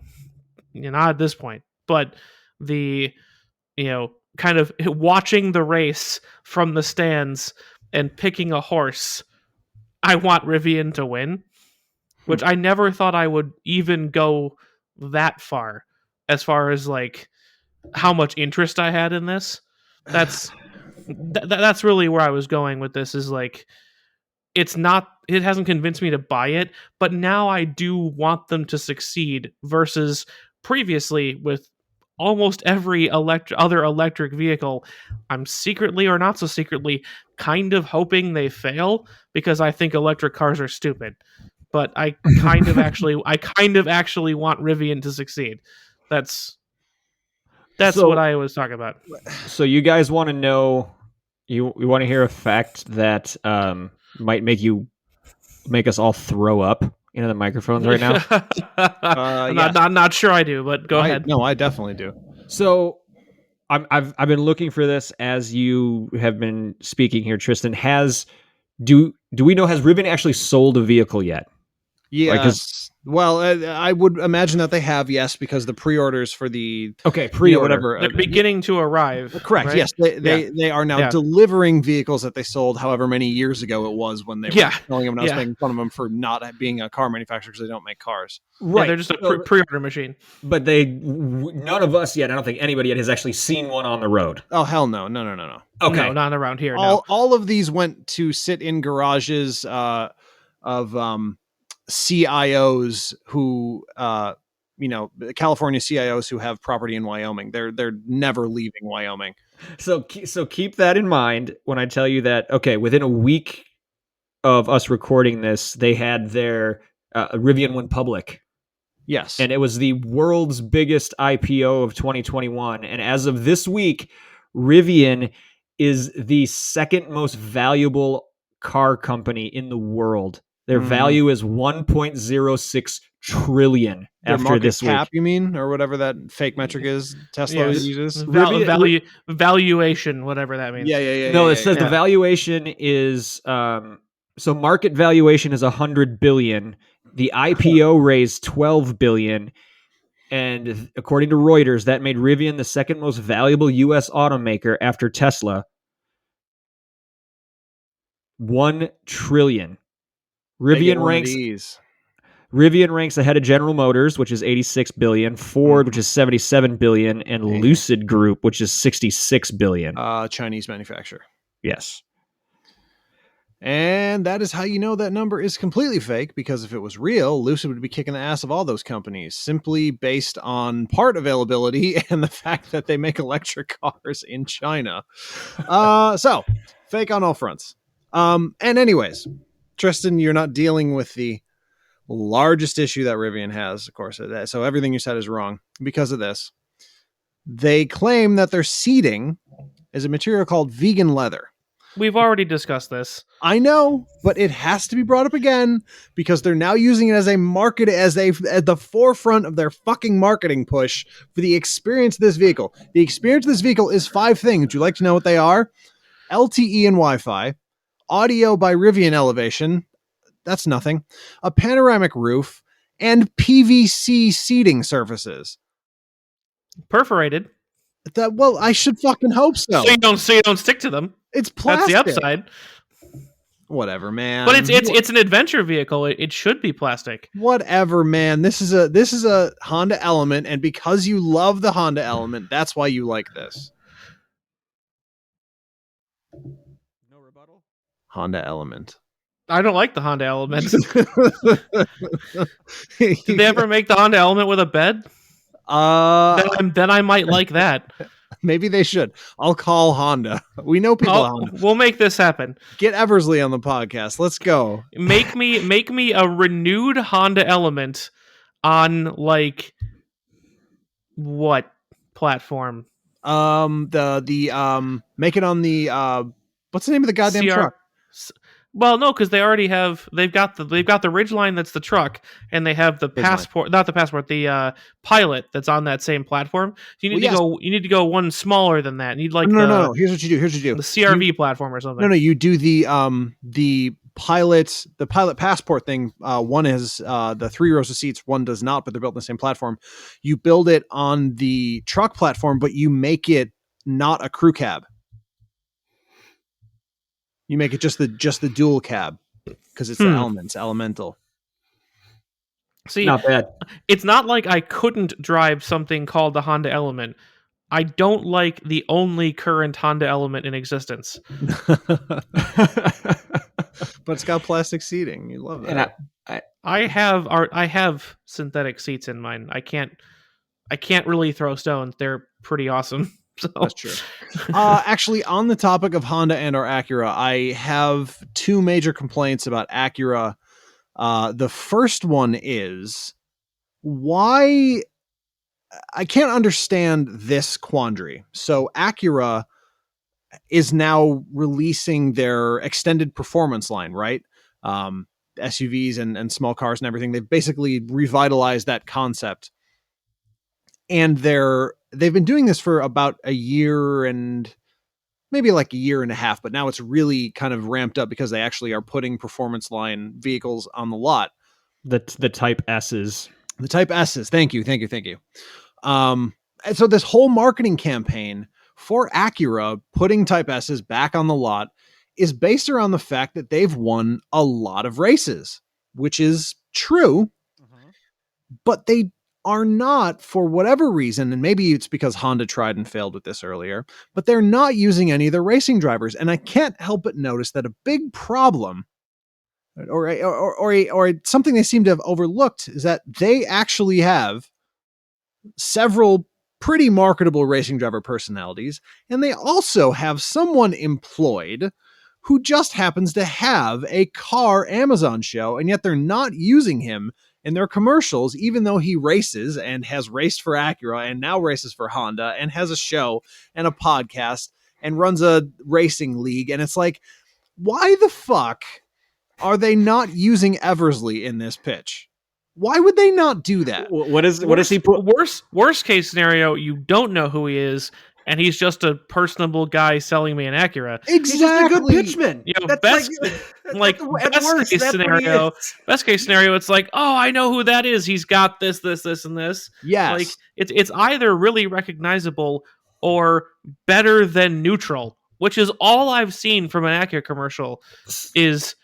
at this point, but the, kind of watching the race from the stands and picking a horse, I want Rivian to win, which I never thought I would even go that far as like how much interest I had in this. That's that's really where I was going with this, is like, it hasn't convinced me to buy it, but now I do want them to succeed, versus previously with almost every other electric vehicle, I'm secretly or not so secretly kind of hoping they fail, because I think electric cars are stupid. But I kind of actually want Rivian to succeed. That's what I was talking about. So you guys want to know? You want to hear a fact that might make us all throw up into the microphones right now? I'm not sure I do, but go ahead. No, I definitely do. So I've been looking for this as you have been speaking here, Tristan. Do we know, has Rivian actually sold a vehicle yet? Yes. Well, I would imagine that they have, yes, because the pre-orders for the pre-order, they're beginning to arrive. Correct. Right? Yes, they are now delivering vehicles that they sold however many years ago it was when they were selling them, and I was making fun of them for not being a car manufacturer because they don't make cars. Right, they're just a pre-order machine. But none of us yet, I don't think anybody yet has actually seen one on the road. Oh hell no. Okay, no, not around here. All of these went to sit in garages of CIOs who California CIOs who have property in Wyoming. They're never leaving Wyoming. So keep that in mind when I tell you that, okay, within a week of us recording this, they had their Rivian went public. Yes. And it was the world's biggest IPO of 2021. And as of this week, Rivian is the second most valuable car company in the world. Their value is 1.06 trillion after this cap, week. You mean, or whatever that fake metric is Tesla uses? Valuation, whatever that means. Yeah. No, it says the valuation is so market valuation is 100 billion. The IPO raised 12 billion. And according to Reuters, that made Rivian the second most valuable U.S. automaker after Tesla. 1 trillion. Rivian ranks ahead of General Motors, which is 86 billion, Ford, which is 77 billion, and Lucid Group, which is 66 billion. Chinese manufacturer. Yes. And that is how you know that number is completely fake, because if it was real, Lucid would be kicking the ass of all those companies, simply based on part availability and the fact that they make electric cars in China. So, fake on all fronts. And anyways, Tristan, you're not dealing with the largest issue that Rivian has, of course. So everything you said is wrong because of this. They claim that their seating is a material called vegan leather. We've already discussed this. I know, but it has to be brought up again because they're now using it as a market, at the forefront of their fucking marketing push for the experience of this vehicle. The experience of this vehicle is 5 things. Would you like to know what they are? LTE and Wi-Fi, audio by Rivian Elevation, that's nothing, a panoramic roof, and PVC seating surfaces. Perforated. Well, I should fucking hope so. So you don't stick to them. It's plastic. That's the upside. Whatever, man. But it's an adventure vehicle. It should be plastic. Whatever, man. This is a Honda Element, and because you love the Honda Element, that's why you like this. No rebuttal? Honda Element. I don't like the Honda Element. Did they ever make the Honda Element with a bed? Then I might like that. Maybe they should. I'll call Honda. We know people at Honda. We'll make this happen. Get Eversley on the podcast. Let's go. Make me a renewed Honda Element on, like, what platform? Make it on the what's the name of the goddamn truck? Well, no, because they already have. They've got the Ridgeline that's the truck, and they have the Passport, not the Passport, the Pilot that's on that same platform. So you need to go. You need to go one smaller than that. You need like no. Here's what you do. The CRV platform or something. No, you do the Pilot Passport thing. One is the 3 rows of seats. One does not, but they're built on the same platform. You build it on the truck platform, but you make it not a crew cab. You make it just the dual cab because it's the elemental. See, not bad. It's not like I couldn't drive something called the Honda Element. I don't like the only current Honda Element in existence. But it's got plastic seating. You love that. And I have synthetic seats in mine. I can't really throw stones. They're pretty awesome. So. That's true. Actually, on the topic of Honda and or Acura, I have 2 major complaints about Acura. The first one is why I can't understand this quandary. So Acura is now releasing their extended performance line, right? SUVs and small cars and everything. They've basically revitalized that concept. And they've been doing this for about a year and maybe like a year and a half, but now it's really kind of ramped up because they actually are putting performance line vehicles on the lot. The Type S's. The Type S's. Thank you. And so this whole marketing campaign for Acura putting Type S's back on the lot is based around the fact that they've won a lot of races, which is true, but they are not, for whatever reason, and maybe it's because Honda tried and failed with this earlier, but they're not using any of their racing drivers. And I can't help but notice that a big problem or something they seem to have overlooked is that they actually have several pretty marketable racing driver personalities, and they also have someone employed who just happens to have a car Amazon show, and yet they're not using him in their commercials, even though he races and has raced for Acura and now races for Honda and has a show and a podcast and runs a racing league. And it's like, why the fuck are they not using Eversley in this pitch? Why would they not do that? What does he put? Worst case scenario, you don't know who he is, and he's just a personable guy selling me an Acura. Exactly. He's just a good pitchman. You know, best case scenario, it's like, oh, I know who that is. He's got this, and this. Yes. Like it's either really recognizable or better than neutral, which is all I've seen from an Acura commercial is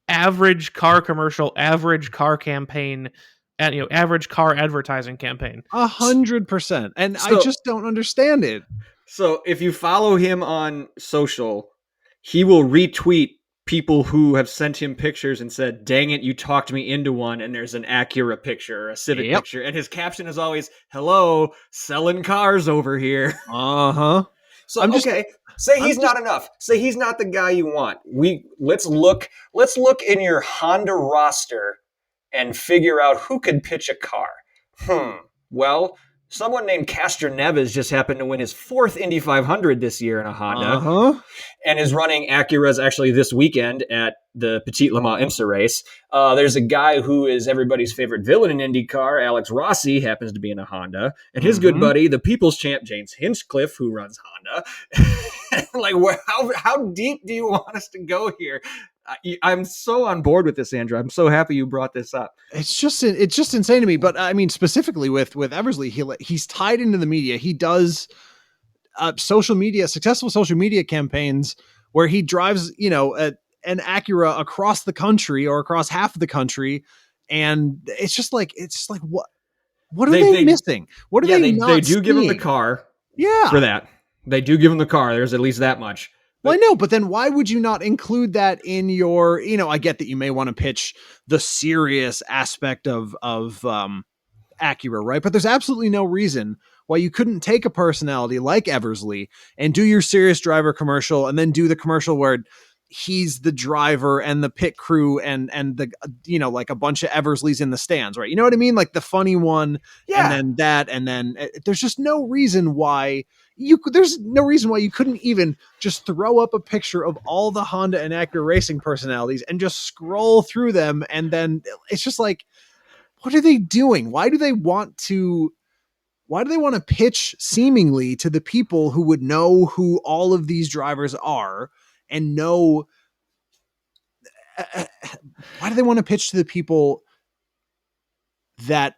average car commercial, average car campaign, and average car advertising campaign. 100%. And so, I just don't understand it. So if you follow him on social, he will retweet people who have sent him pictures and said, dang it, you talked me into one, and there's an Acura picture, a Civic picture, and his caption is always, hello, selling cars over here. So say he's not enough. Say he's not the guy you want. Let's look in your Honda roster and figure out who could pitch a car. Well, someone named Castro Neves just happened to win his 4th Indy 500 this year in a Honda, and is running Acuras actually this weekend at the Petit Le Mans IMSA race. There's a guy who is everybody's favorite villain in IndyCar, Alex Rossi, happens to be in a Honda, and his good buddy, the People's Champ James Hinchcliffe, who runs Honda. Like, how deep do you want us to go here? I'm so on board with this, Andrew. I'm so happy you brought this up. It's just insane to me. But I mean, specifically with Eversley, he's tied into the media. He does successful social media campaigns where he drives, an Acura across the country or across half of the country, and it's just like what are they missing? What are they not? They do give him the car. Yeah, for that they do give him the car. There's at least that much. Well, I know, but then why would you not include that in your, I get that you may want to pitch the serious aspect of Acura, right? But there's absolutely no reason why you couldn't take a personality like Eversley and do your serious driver commercial and then do the commercial where he's the driver and the pit crew and the, like a bunch of Eversleys in the stands, right? You know what I mean? Like the funny one, and then that, and then there's just no reason why you couldn't even just throw up a picture of all the Honda and Acura racing personalities and just scroll through them. And then it's just like, what are they doing? Why do they want to pitch seemingly to the people who would know who all of these drivers are and know? Why do they want to pitch to the people that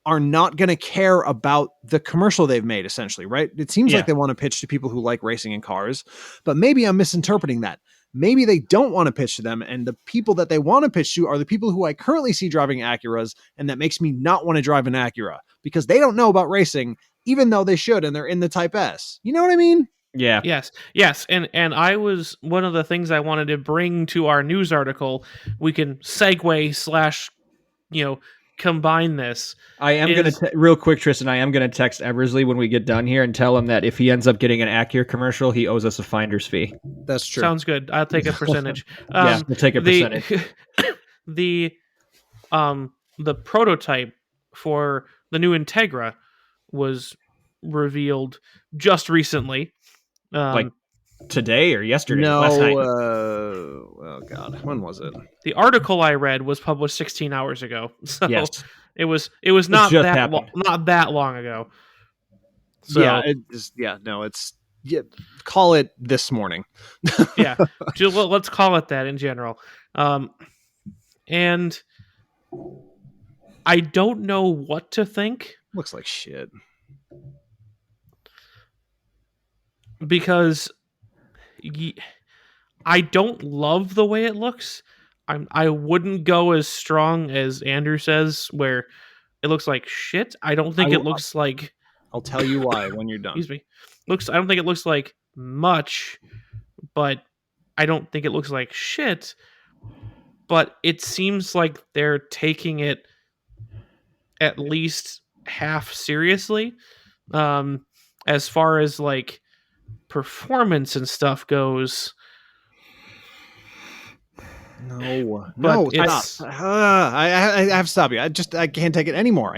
are not going to care about the commercial they've made, essentially, right? It seems like they want to pitch to people who like racing in cars, but maybe I'm misinterpreting that. Maybe they don't want to pitch to them, and the people that they want to pitch to are the people who I currently see driving Acuras, and that makes me not want to drive an Acura because they don't know about racing, even though they should, and they're in the Type S. You know what I mean? Yeah. Yes. And I was, one of the things I wanted to bring to our news article, we can segue / combine this. I am going to, real quick, Tristan, I am going to text Eversley when we get done here and tell him that if he ends up getting an Acura commercial, he owes us a finder's fee. That's true. We'll take a percentage. We'll take a percentage. The prototype for the new Integra was revealed just recently. Like today or yesterday? No, last night. Oh God, when was it? The article I read was published 16 hours ago. So yes. it was not that long ago. So call it this morning. Yeah, let's call it that in general. And I don't know what to think. Looks like shit. Because I don't love the way it looks. I wouldn't go as strong as Andrew says, where it looks like shit. I don't think it looks like. I'll tell you why when you're done. Excuse me. I don't think it looks like much, but I don't think it looks like shit. But it seems like they're taking it at least half seriously, as far as like performance and stuff goes. No, stop. I have to stop you. I can't take it anymore.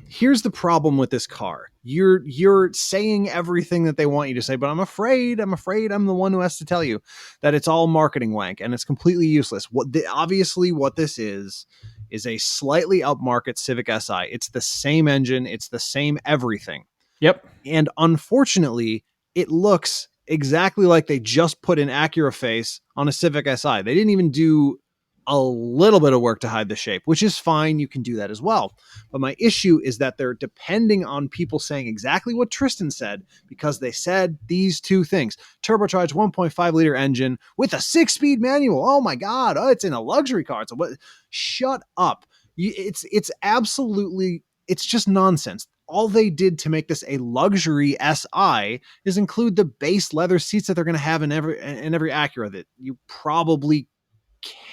Here's the problem with this car. You're saying everything that they want you to say, but I'm afraid I'm the one who has to tell you that it's all marketing wank and it's completely useless. Obviously what this is a slightly upmarket Civic Si. It's the same engine, it's the same everything. Yep. And unfortunately, it looks exactly like they just put an Acura face on a Civic Si. They didn't even do a little bit of work to hide the shape, which is fine. You can do that as well. But my issue is that they're depending on people saying exactly what Tristan said, because they said these two things: turbocharged 1.5 liter engine with a 6-speed manual. Oh my God. Oh, it's in a luxury car. Shut up. It's absolutely, it's just nonsense. All they did to make this a luxury SI is include the base leather seats that they're going to have in every Acura that you probably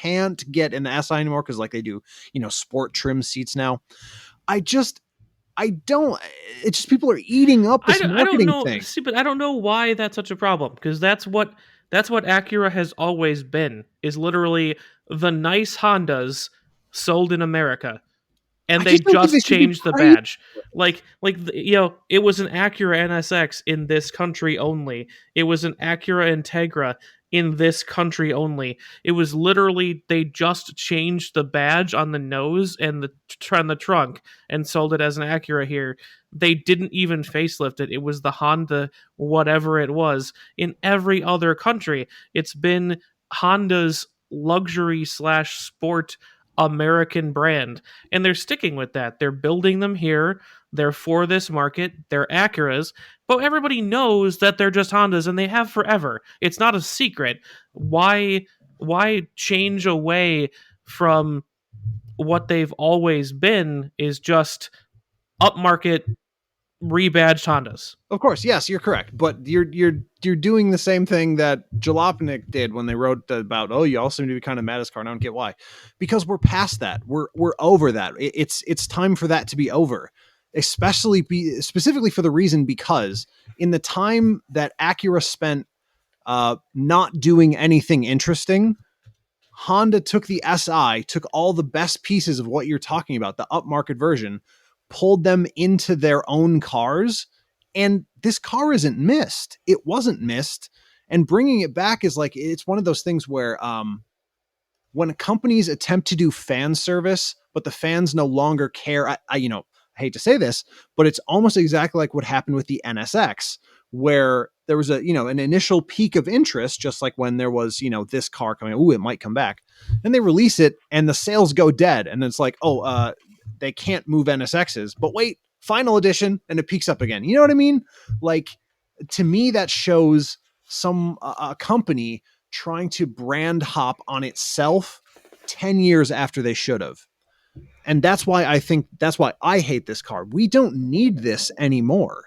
can't get in the SI anymore, because like they do, sport trim seats now. It's just people are eating up this marketing thing. See, but I don't know why that's such a problem, because that's what Acura has always been, is literally the nice Hondas sold in America. And they just changed the badge. It was an Acura NSX in this country only. It was an Acura Integra in this country only. It was literally, they just changed the badge on the nose and the trunk and sold it as an Acura here. They didn't even facelift it. It was the Honda whatever it was. In every other country, it's been Honda's luxury / sport American brand, and they're sticking with that. They're building them here. They're for this market. They're Acuras, but everybody knows that they're just Hondas, and they have forever. It's not a secret. Why change away from what they've always been? Is just upmarket rebadged Hondas. Of course, yes, you're correct, but you're doing the same thing that Jalopnik did when they wrote about, you all seem to be kind of mad as car. I don't get why, because we're past that. We're over that. It's time for that to be over, specifically for the reason because in the time that Acura spent not doing anything interesting. Honda took the SI, took all the best pieces of what you're talking about, the upmarket version, pulled them into their own cars, and this car isn't missed. It wasn't missed, and bringing it back is like, it's one of those things where when companies attempt to do fan service, but the fans no longer care, I hate to say this, but it's almost exactly like what happened with the NSX, where there was an initial peak of interest, just like when there was, this car coming, ooh, it might come back. And they release it and the sales go dead. And it's like, they can't move NSXs, but wait, final edition, and it peaks up again. You know what I mean? Like, to me, that shows a company trying to brand hop on itself 10 years after they should have. And that's why I hate this car. We don't need this anymore.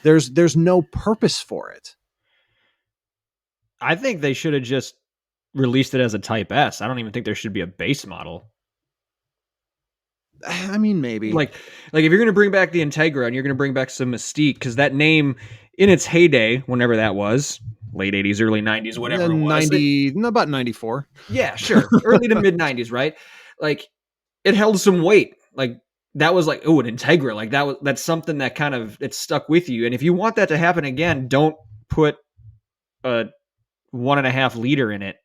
There's no purpose for it. I think they should have just released it as a Type S. I don't even think there should be a base model. I mean, maybe. Like if you're going to bring back the Integra and you're going to bring back some Mystique, because that name in its heyday, whenever that was, late 80s, early 90s, whatever it was. About 94. Yeah, sure. Early to mid 90s, right? Like, it held some weight. Like, that was like, oh, an Integra. Like, that's something that kind of, it stuck with you. And if you want that to happen again, don't put a 1.5 liter in it.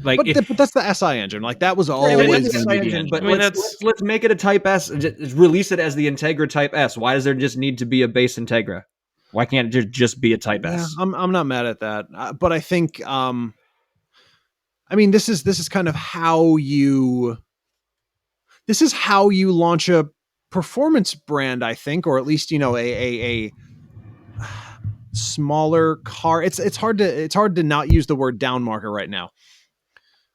Like, but that's the SI engine. Like, that was always the SI engine. But let's make it a Type S. Just release it as the Integra Type S. Why does there just need to be a base Integra? Why can't it just be a Type S? I'm not mad at that, but I think I mean, this is kind of how you launch a performance brand, I think, or at least a smaller car. It's hard to not use the word down market right now.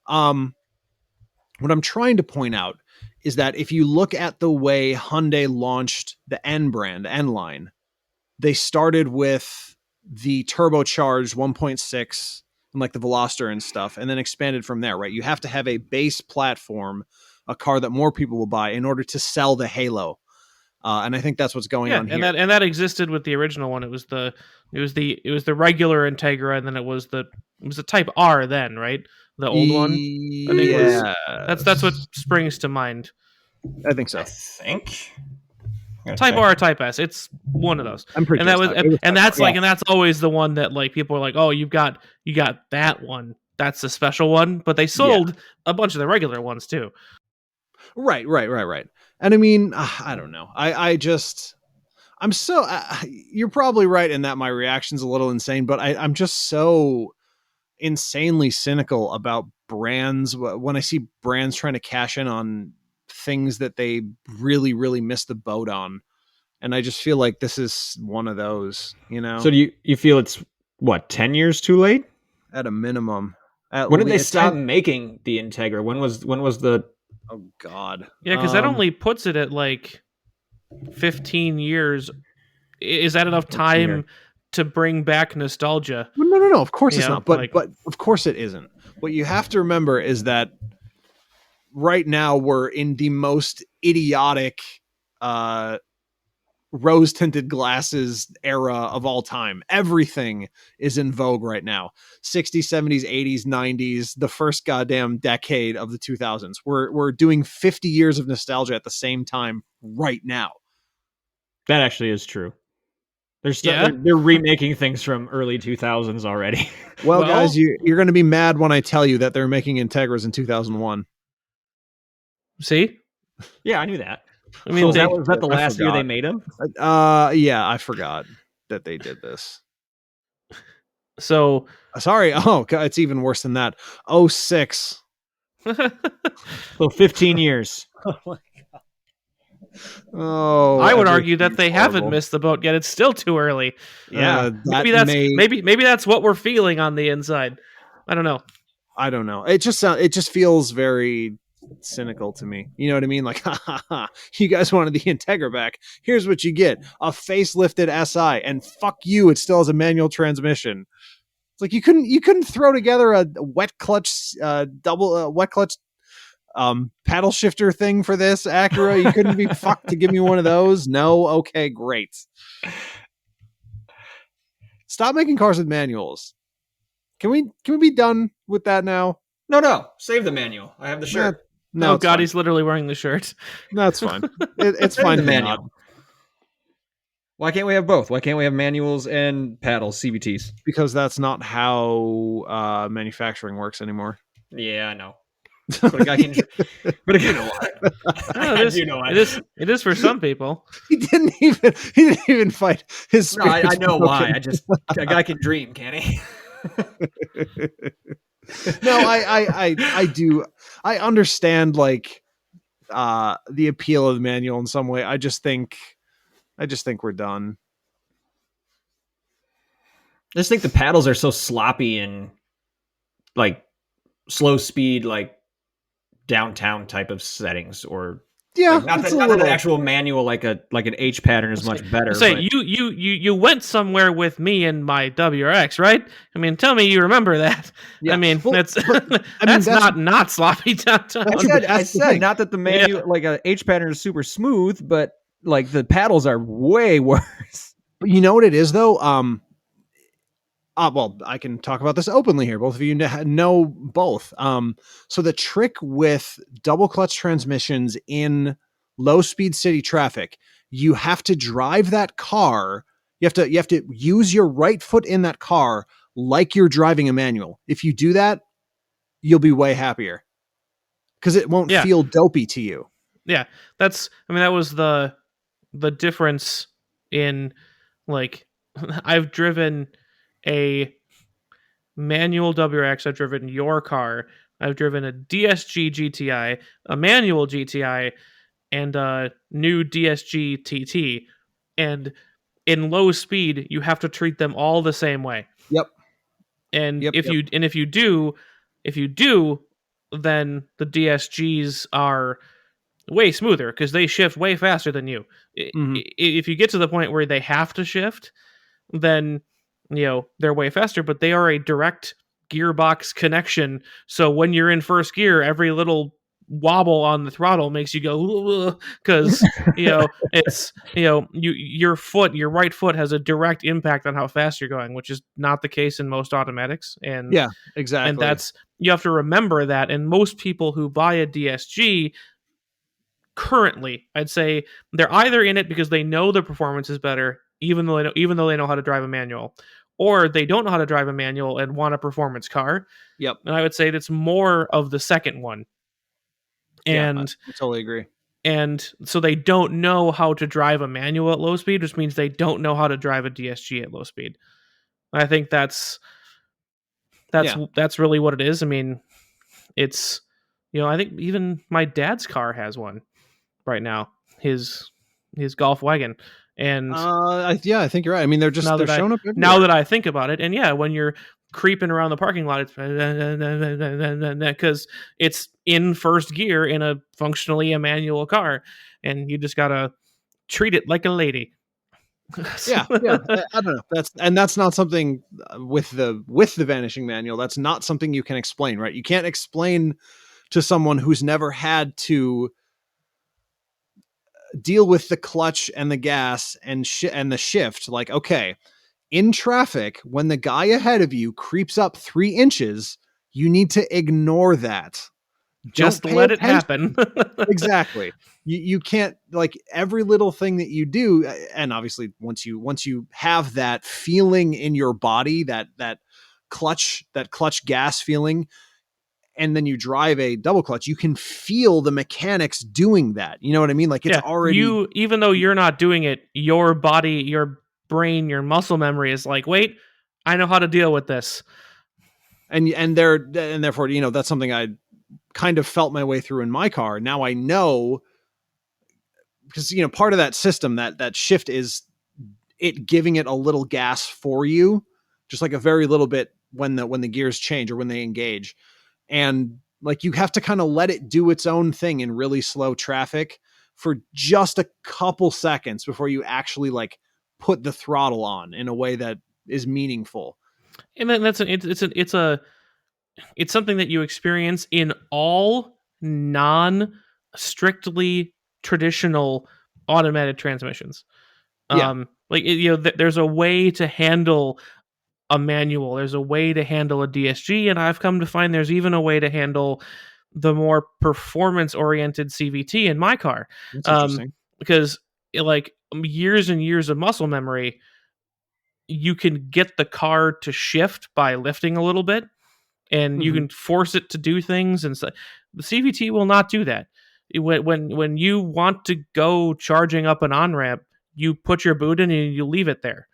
What I'm trying to point out is that if you look at the way Hyundai launched the N brand, N line, they started with the turbocharged 1.6 and like the Veloster and stuff, and then expanded from there, right? You have to have a base platform, a car that more people will buy in order to sell the halo. And I think that's what's going on here. And that existed with the original one. It was the regular Integra, and then it was the Type R then, right? The old one. I think that's what springs to mind. I think so. I think Type R or Type S. It's one of those. I'm pretty sure. That's always the one that like people are like, oh, you got that one. That's the special one. But they sold a bunch of the regular ones too. Right. And I mean, I don't know. I'm so, you're probably right in that my reaction's a little insane, but I'm just so insanely cynical about brands. When I see brands trying to cash in on things that they really, really missed the boat on. And I just feel like this is one of those, So do you feel it's 10 years too late? At a minimum. When did they stop making the Integra? When was the... Oh God. Yeah, because that only puts it at like 15 years. Is that enough time to bring back nostalgia? No. Of course it's not. But of course it isn't. What you have to remember is that right now we're in the most idiotic rose-tinted glasses era of all time. Everything is in vogue right now. 60s, 70s, 80s, 90s, the first goddamn decade of the 2000s. We're doing 50 years of nostalgia at the same time right now. That actually is true. They're remaking things from early 2000s already. Well, guys, you're going to be mad when I tell you that they're making Integras in 2001. See? Yeah, I knew that. I mean, was that the last year they made them? Yeah, I forgot that they did this. So sorry. Oh, God, it's even worse than that. 06. So 15 years. Oh my God. Oh, I would argue that they haven't missed the boat yet. It's still too early. Yeah, maybe that's what we're feeling on the inside. I don't know. It just feels very cynical to me. You know what I mean? Like, you guys wanted the Integra back. Here's what you get: a facelifted SI, and fuck you, it still has a manual transmission. It's like you couldn't throw together a wet clutch paddle shifter thing for this Acura. You couldn't be fucked to give me one of those. No, okay, great. Stop making cars with manuals. Can we be done with that now? No. Save the manual. I have the shirt. No, oh it's God, fine. he's literally wearing the shirt. No, it's fine. It's Save fine the to manual. not. Why can't we have both? Why can't we have manuals and paddles, CVTs? Because that's not how manufacturing works anymore. Yeah, I know. But a guy can. But You know what? No, I do know it is. It is for some people. He didn't even fight his. No, I spirits know broken. why. A guy can dream, can he? No, I do. I understand like the appeal of the manual in some way. I just think we're done. I just think the paddles are so sloppy and like slow speed, like downtown type of settings, or Yeah, like not that the actual manual like an H pattern is much better. Say but... you went somewhere with me in my WRX, right? I mean, tell me you remember that. Yeah. I mean, Well, that's I mean, not sloppy downtown. I said not that the manual like a H pattern is super smooth, but like the paddles are way worse. You know what it is though? Well, I can talk about this openly here. Both of you know both. So the trick with double clutch transmissions in low speed city traffic, you have to drive that car. You have to use your right foot in that car like you're driving a manual. If you do that, you'll be way happier because it won't feel dopey to you. Yeah, that was the difference in like I've driven a manual WRX, I've driven your car, I've driven a DSG GTI, a manual GTI, and a new DSG TT. And in low speed, you have to treat them all the same way. Yep. And if you do, then the DSGs are way smoother because they shift way faster than you. Mm-hmm. If you get to the point where they have to shift, then they're way faster, but they are a direct gearbox connection. So when you're in first gear, every little wobble on the throttle makes you go because it's your right foot has a direct impact on how fast you're going, which is not the case in most automatics. And yeah, exactly. And that's, you have to remember that. And most people who buy a DSG currently, I'd say they're either in it because they know the performance is better, even though they know how to drive a manual, or they don't know how to drive a manual and want a performance car. Yep. And I would say that's more of the second one. And I totally agree. And so they don't know how to drive a manual at low speed, which means they don't know how to drive a DSG at low speed. I think that's really what it is. I mean, it's, I think even my dad's car has one right now, his Golf wagon. And I think you're right. I mean, they're showing up everywhere. Now that I think about it, and when you're creeping around the parking lot, it's because it's in first gear in a functionally a manual car, and you just gotta treat it like a lady. yeah. I don't know. That's not something with the vanishing manual. That's not something you can explain, right? You can't explain to someone who's never had to deal with the clutch and the gas and the shift. Like, okay, in traffic, when the guy ahead of you creeps up 3 inches, you need to ignore that. Just let it happen. Exactly. You can't, like, every little thing that you do, and obviously once you have that feeling in your body, that clutch gas feeling, and then you drive a double clutch, you can feel the mechanics doing that. You know what I mean? Like, it's already, even though you're not doing it, your body, your brain, your muscle memory is like, wait, I know how to deal with this. And therefore, that's something I kind of felt my way through in my car. Now I know, because part of that system, that shift, is it giving it a little gas for you, just like a very little bit when the gears change or when they engage. And like, you have to kind of let it do its own thing in really slow traffic for just a couple seconds before you actually like put the throttle on in a way that is meaningful. And then it's something that you experience in all non-strictly traditional automated transmissions. There's a way to handle a manual. There's a way to handle a DSG, and I've come to find there's even a way to handle the more performance-oriented CVT in my car. That's interesting. Because like years and years of muscle memory, you can get the car to shift by lifting a little bit, and you can force it to do things. And so the CVT will not do that. When you want to go charging up an on ramp, you put your boot in and you leave it there,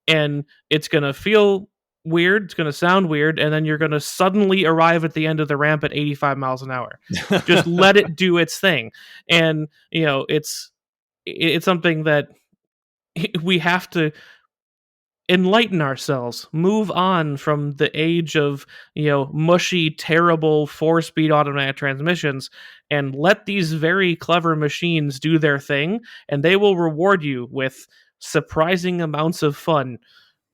and it's gonna feel weird. It's gonna sound weird, and then you're gonna suddenly arrive at the end of the ramp at 85 miles an hour. Just let it do its thing, and it's something that we have to enlighten ourselves, move on from the age of mushy, terrible 4-speed automatic transmissions, and let these very clever machines do their thing, and they will reward you with surprising amounts of fun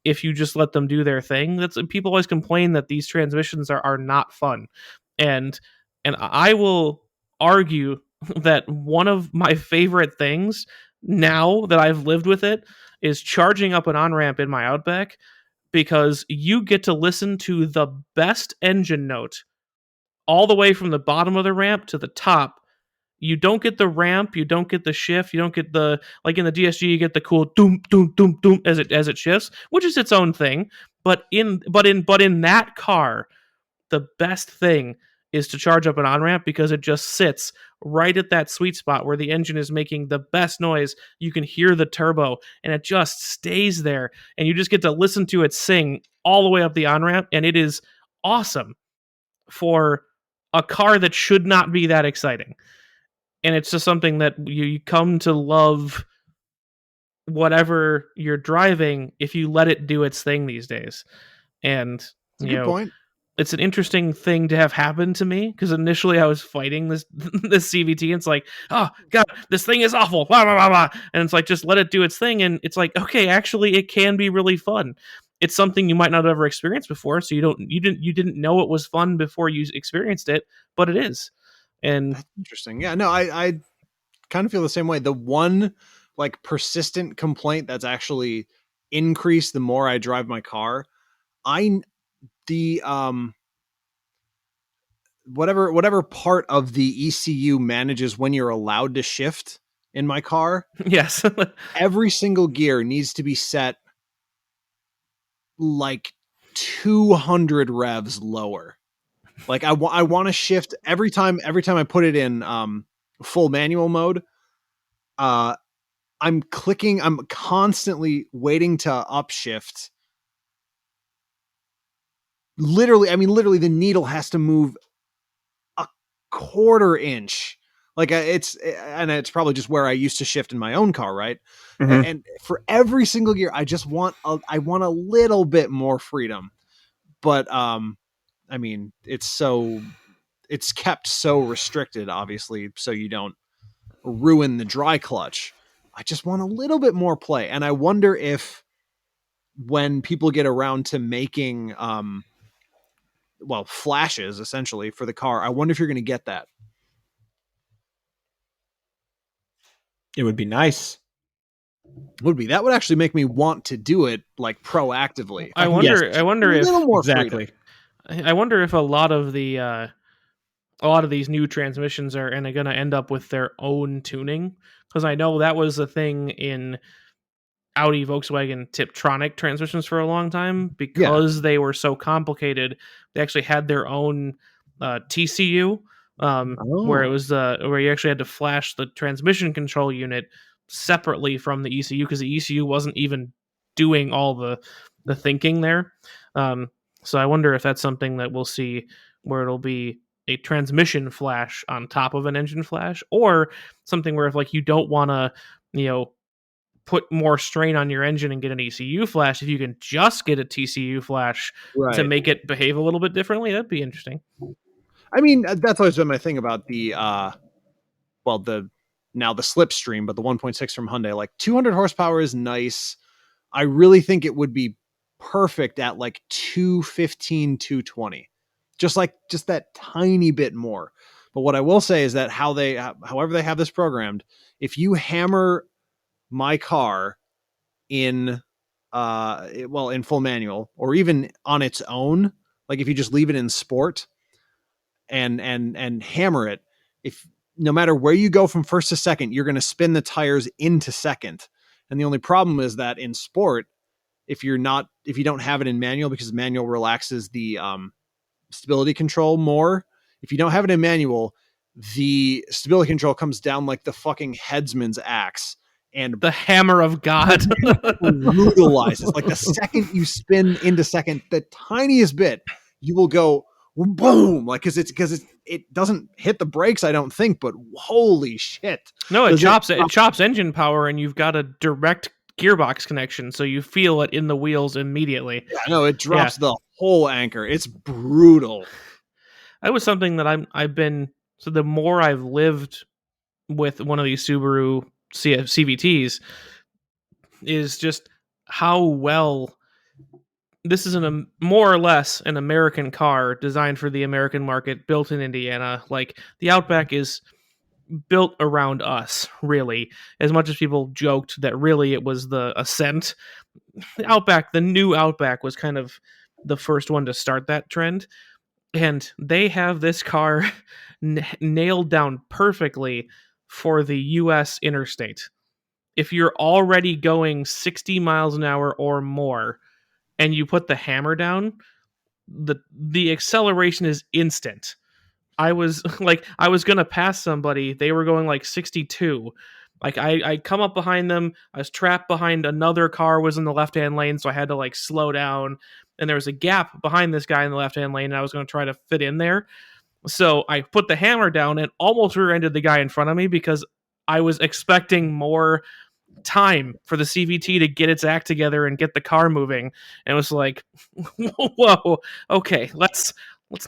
if you just let them do their thing. That's people always complain that these transmissions are not fun, and I will argue that one of my favorite things now that I've lived with it is charging up an on ramp in my Outback, because you get to listen to the best engine note all the way from the bottom of the ramp to the top. You don't get the ramp, you don't get the shift, you don't get the, like in the DSG, you get the cool doom doom doom doom as it shifts, which is its own thing. But in that car, the best thing is to charge up an on ramp, because it just sits right at that sweet spot where the engine is making the best noise. You can hear the turbo, and it just stays there, and you just get to listen to it sing all the way up the on ramp, and it is awesome for a car that should not be that exciting. And it's just something that you come to love whatever you're driving if you let it do its thing these days. And That's a good point. It's an interesting thing to have happen to me, because initially I was fighting this this CVT, and it's like, oh god, this thing is awful, blah, blah, blah, blah. And it's like, just let it do its thing, and it's like, okay, actually it can be really fun. It's something you might not have ever experienced before, so you didn't know it was fun before you experienced it, but it is. And that's interesting. Yeah, no, I kind of feel the same way. The one like persistent complaint that's actually increased the more I drive my car, whatever part of the ECU manages when you're allowed to shift in my car. Yes. Every single gear needs to be set like 200 revs lower. Like I want to shift every time I put it in full manual mode. I'm constantly waiting to upshift. Literally the needle has to move a quarter inch. Like it's probably just where I used to shift in my own car, right? Mm-hmm. And for every single gear, I just want a little bit more freedom. But it's kept so restricted, obviously, so you don't ruin the dry clutch. I just want a little bit more play. And I wonder if when people get around to making flashes essentially for the car, I wonder if you're going to get that. It would be nice. That would actually make me want to do it like proactively. I wonder if a little more exactly. Freedom. I wonder if a lot of these new transmissions are going to end up with their own tuning, because I know that was a thing in Audi, Volkswagen, Tiptronic transmissions for a long time, because they were so complicated. They actually had their own TCU, where it was where you actually had to flash the transmission control unit separately from the ECU, because the ECU wasn't even doing all the thinking there. So I wonder if that's something that we'll see, where it'll be a transmission flash on top of an engine flash, or something where if like you don't want to, put more strain on your engine and get an ECU flash, if you can just get a TCU flash to make it behave a little bit differently, that'd be interesting. I mean, that's always been my thing about the Slipstream, but the 1.6 from Hyundai. Like 200 horsepower is nice. I really think it would be perfect at like 215, 220. Just that tiny bit more. But what I will say is that however they have this programmed, if you hammer my car in in full manual, or even on its own, like if you just leave it in sport and hammer it, if no matter where you go from first to second, you're going to spin the tires into second. And the only problem is that in sport, if you don't have it in manual, because manual relaxes the stability control more. If you don't have it in manual, the stability control comes down like the fucking headsman's axe, and the hammer of God brutalizes. Like the second you spin into second, the tiniest bit, you will go boom, like because it doesn't hit the brakes, I don't think, but holy shit. No, it chops engine power, and you've got a direct gearbox connection, so you feel it in the wheels immediately. Yeah, no, it drops the whole anchor. It's brutal. That was something that I've been, so the more I've lived with one of these Subaru CVTs, is just how well this is more or less an American car designed for the American market, built in Indiana. Like, the Outback is built around us, really. As much as people joked that really it was the Ascent, the new Outback was kind of the first one to start that trend. And they have this car nailed down perfectly for the US interstate. If you're already going 60 miles an hour or more and you put the hammer down, the acceleration is instant. I was gonna pass somebody, they were going like 62. Like I come up behind them, I was trapped behind another car was in the left-hand lane, so I had to like slow down, and there was a gap behind this guy in the left-hand lane, and I was going to try to fit in there. So I put the hammer down and almost rear-ended the guy in front of me because I was expecting more time for the CVT to get its act together and get the car moving. And it was like, whoa, okay, let's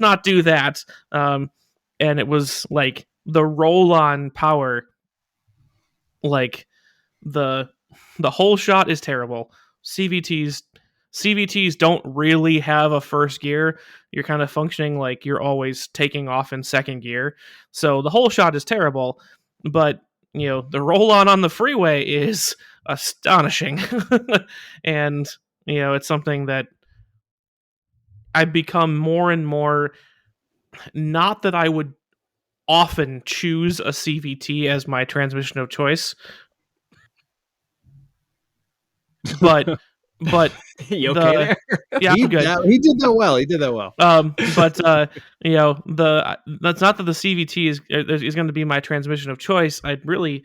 not do that. And it was like the roll-on power, like the whole shot is terrible. CVTs don't really have a first gear. You're kind of functioning like you're always taking off in second gear. So the whole shot is terrible, but the roll-on on the freeway is astonishing. And it's something that I've become more and more, not that I would often choose a CVT as my transmission of choice, but you okay there? Yeah, I'm good. He did that well. But that's not that the CVT is going to be my transmission of choice. The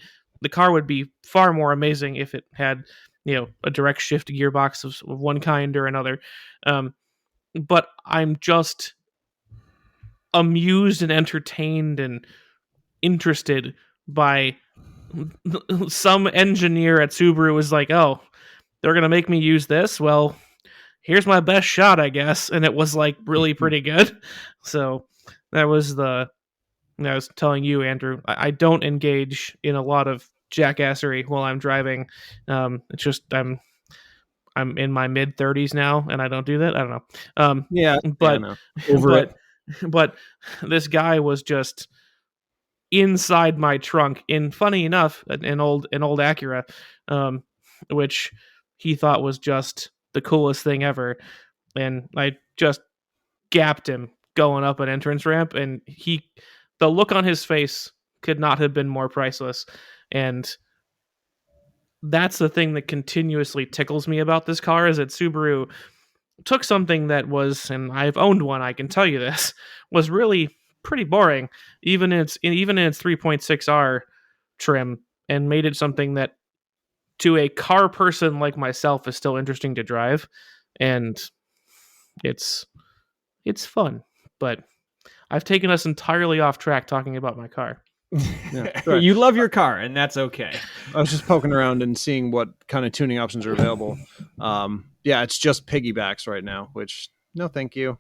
car would be far more amazing if it had a direct shift gearbox of one kind or another. But I'm just amused and entertained and interested by some engineer at Subaru was like, oh, they're going to make me use this? Well, here's my best shot, I guess. And it was like really pretty good. So that was I was telling you, Andrew, I don't engage in a lot of jackassery while I'm driving. It's just I'm in my mid 30s now, and I don't do that. I don't know. But this guy was just inside my trunk in, funny enough, an old Acura, which he thought was just the coolest thing ever. And I just gapped him going up an entrance ramp, and the look on his face could not have been more priceless. And that's the thing that continuously tickles me about this car, is that Subaru took something that was, and I've owned one, I can tell you this, was really pretty boring, even in its 3.6R trim, and made it something that to a car person like myself is still interesting to drive. And it's fun. But I've taken us entirely off track talking about my car. Yeah, right. You love your car, and that's okay. I was just poking around and seeing what kind of tuning options are available. It's just piggybacks right now, which, no thank you.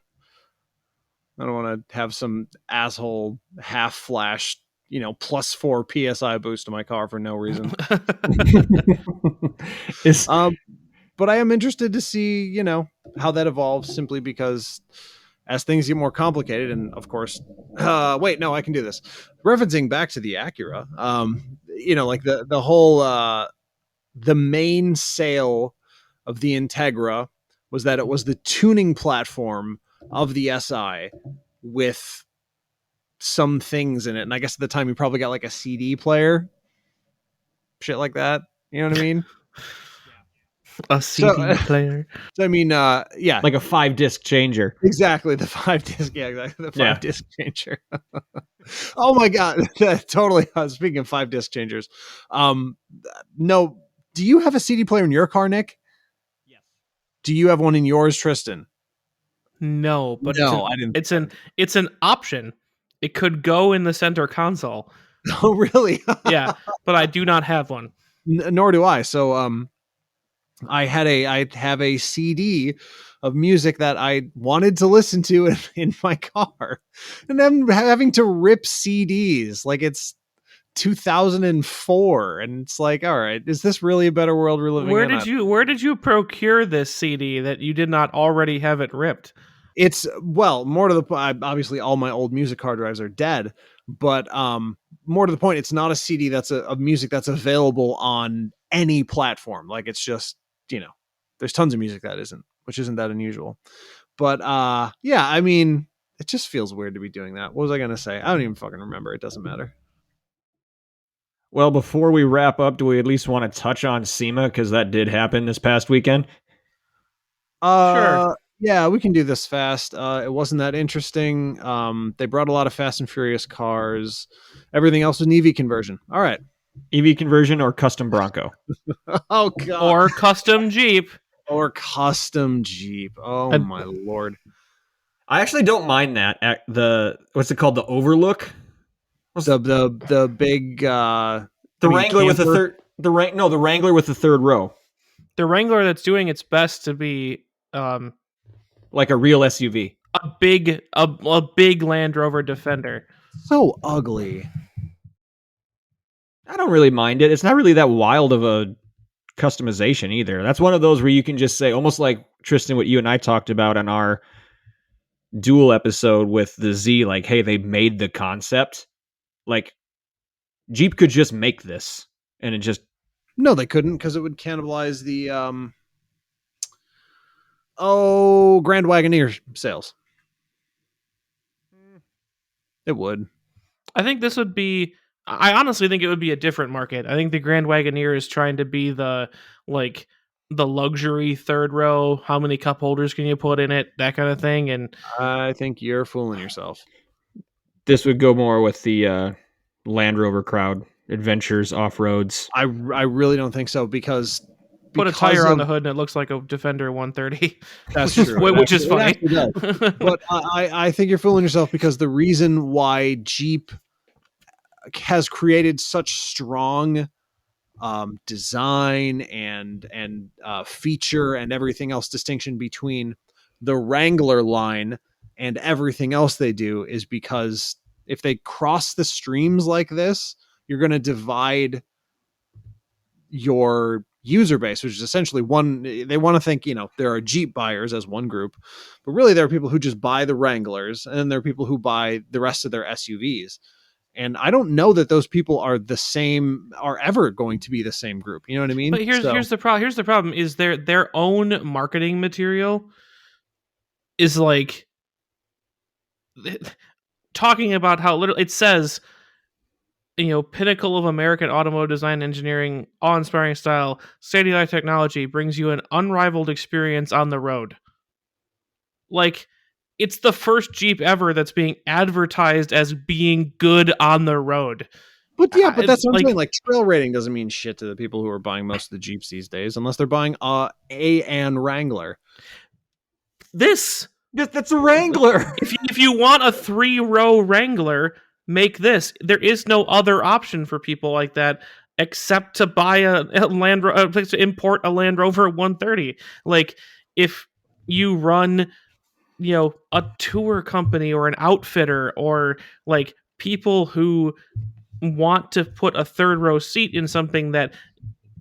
I don't want to have some asshole half flash, +4 PSI boost to my car for no reason. But I am interested to see, how that evolves, simply because as things get more complicated, and of course, wait, no, I can do this. Referencing back to the Acura, like the whole, the main sale of the Integra was that it was the tuning platform of the SI with some things in it. And I guess at the time you probably got like a CD player, shit like that. You know what I mean? A CD player. So I mean, yeah, like a 5-disc changer. Exactly, the 5-disc. Yeah, exactly, the 5-disc changer. Oh my god, totally. Speaking of 5-disc changers, no, do you have a CD player in your car, Nick? Yes. Do you have one in yours, Tristan? No, but No, I didn't. It's an option. It could go in the center console. Oh, really? Yeah, but I do not have one. Nor do I. So, I have a CD of music that I wanted to listen to in my car, and I'm having to rip CDs like it's 2004, and it's like, all right, is this really a better world we're living in? Where did you procure this CD that you did not already have it ripped? It's, well, more to the point, obviously all my old music hard drives are dead, but more to the point, it's not a CD that's a music that's available on any platform. Like, it's just, there's tons of music that isn't, which isn't that unusual. But yeah, I mean, it just feels weird to be doing that. What was I gonna say? I don't even fucking remember. It doesn't matter. Well, before we wrap up, do we at least want to touch on SEMA, because that did happen this past weekend? Sure. Yeah, we can do this fast. It wasn't that interesting. They brought a lot of Fast and Furious cars. Everything else was an EV conversion. All right. EV conversion or custom Bronco? Oh, God. Or custom Jeep. Or custom Jeep. Oh, my Lord. I actually don't mind that. What's it called? The Overlook? The big... the Wrangler with the third... the Wrangler with the third row. The Wrangler that's doing its best to be... like a real SUV. A big Land Rover Defender. So ugly. I don't really mind it. It's not really that wild of a customization either. That's one of those where you can just say, almost like Tristan, what you and I talked about on our dual episode with the Z, like, hey, they made the concept. Like, Jeep could just make this, and it just... No, they couldn't, because it would cannibalize the Grand Wagoneer sales. It would. I think this would be... I honestly think it would be a different market. I think the Grand Wagoneer is trying to be the luxury third row. How many cup holders can you put in it? That kind of thing. And I think you're fooling yourself. This would go more with the Land Rover crowd, adventures, off-roads. I really don't think so, because put a tire on the hood and it looks like a Defender 130. That's true. Which is funny. But I think you're fooling yourself, because the reason why Jeep has created such strong design and feature and everything else distinction between the Wrangler line and everything else they do is because if they cross the streams like this, you're going to divide your user base, which is essentially they want to think, there are Jeep buyers as one group, but really there are people who just buy the Wranglers, and then there are people who buy the rest of their SUVs. And I don't know that those people are ever going to be the same group. You know what I mean? But here's the problem. Here's the problem: is their own marketing material is like talking about how little it says. Pinnacle of American automotive design engineering, awe-inspiring style, state-of-the-art technology brings you an unrivaled experience on the road. Like, it's the first Jeep ever that's being advertised as being good on the road. But yeah, but that's what I'm saying. Like, trail rating doesn't mean shit to the people who are buying most of the Jeeps these days, unless they're buying an Wrangler. That's a Wrangler. If you want a 3-row Wrangler, make this. There is no other option for people like that except to buy a Land Rover, to import a Land Rover 130. Like, if you run, a tour company or an outfitter, or like people who want to put a third row seat in something that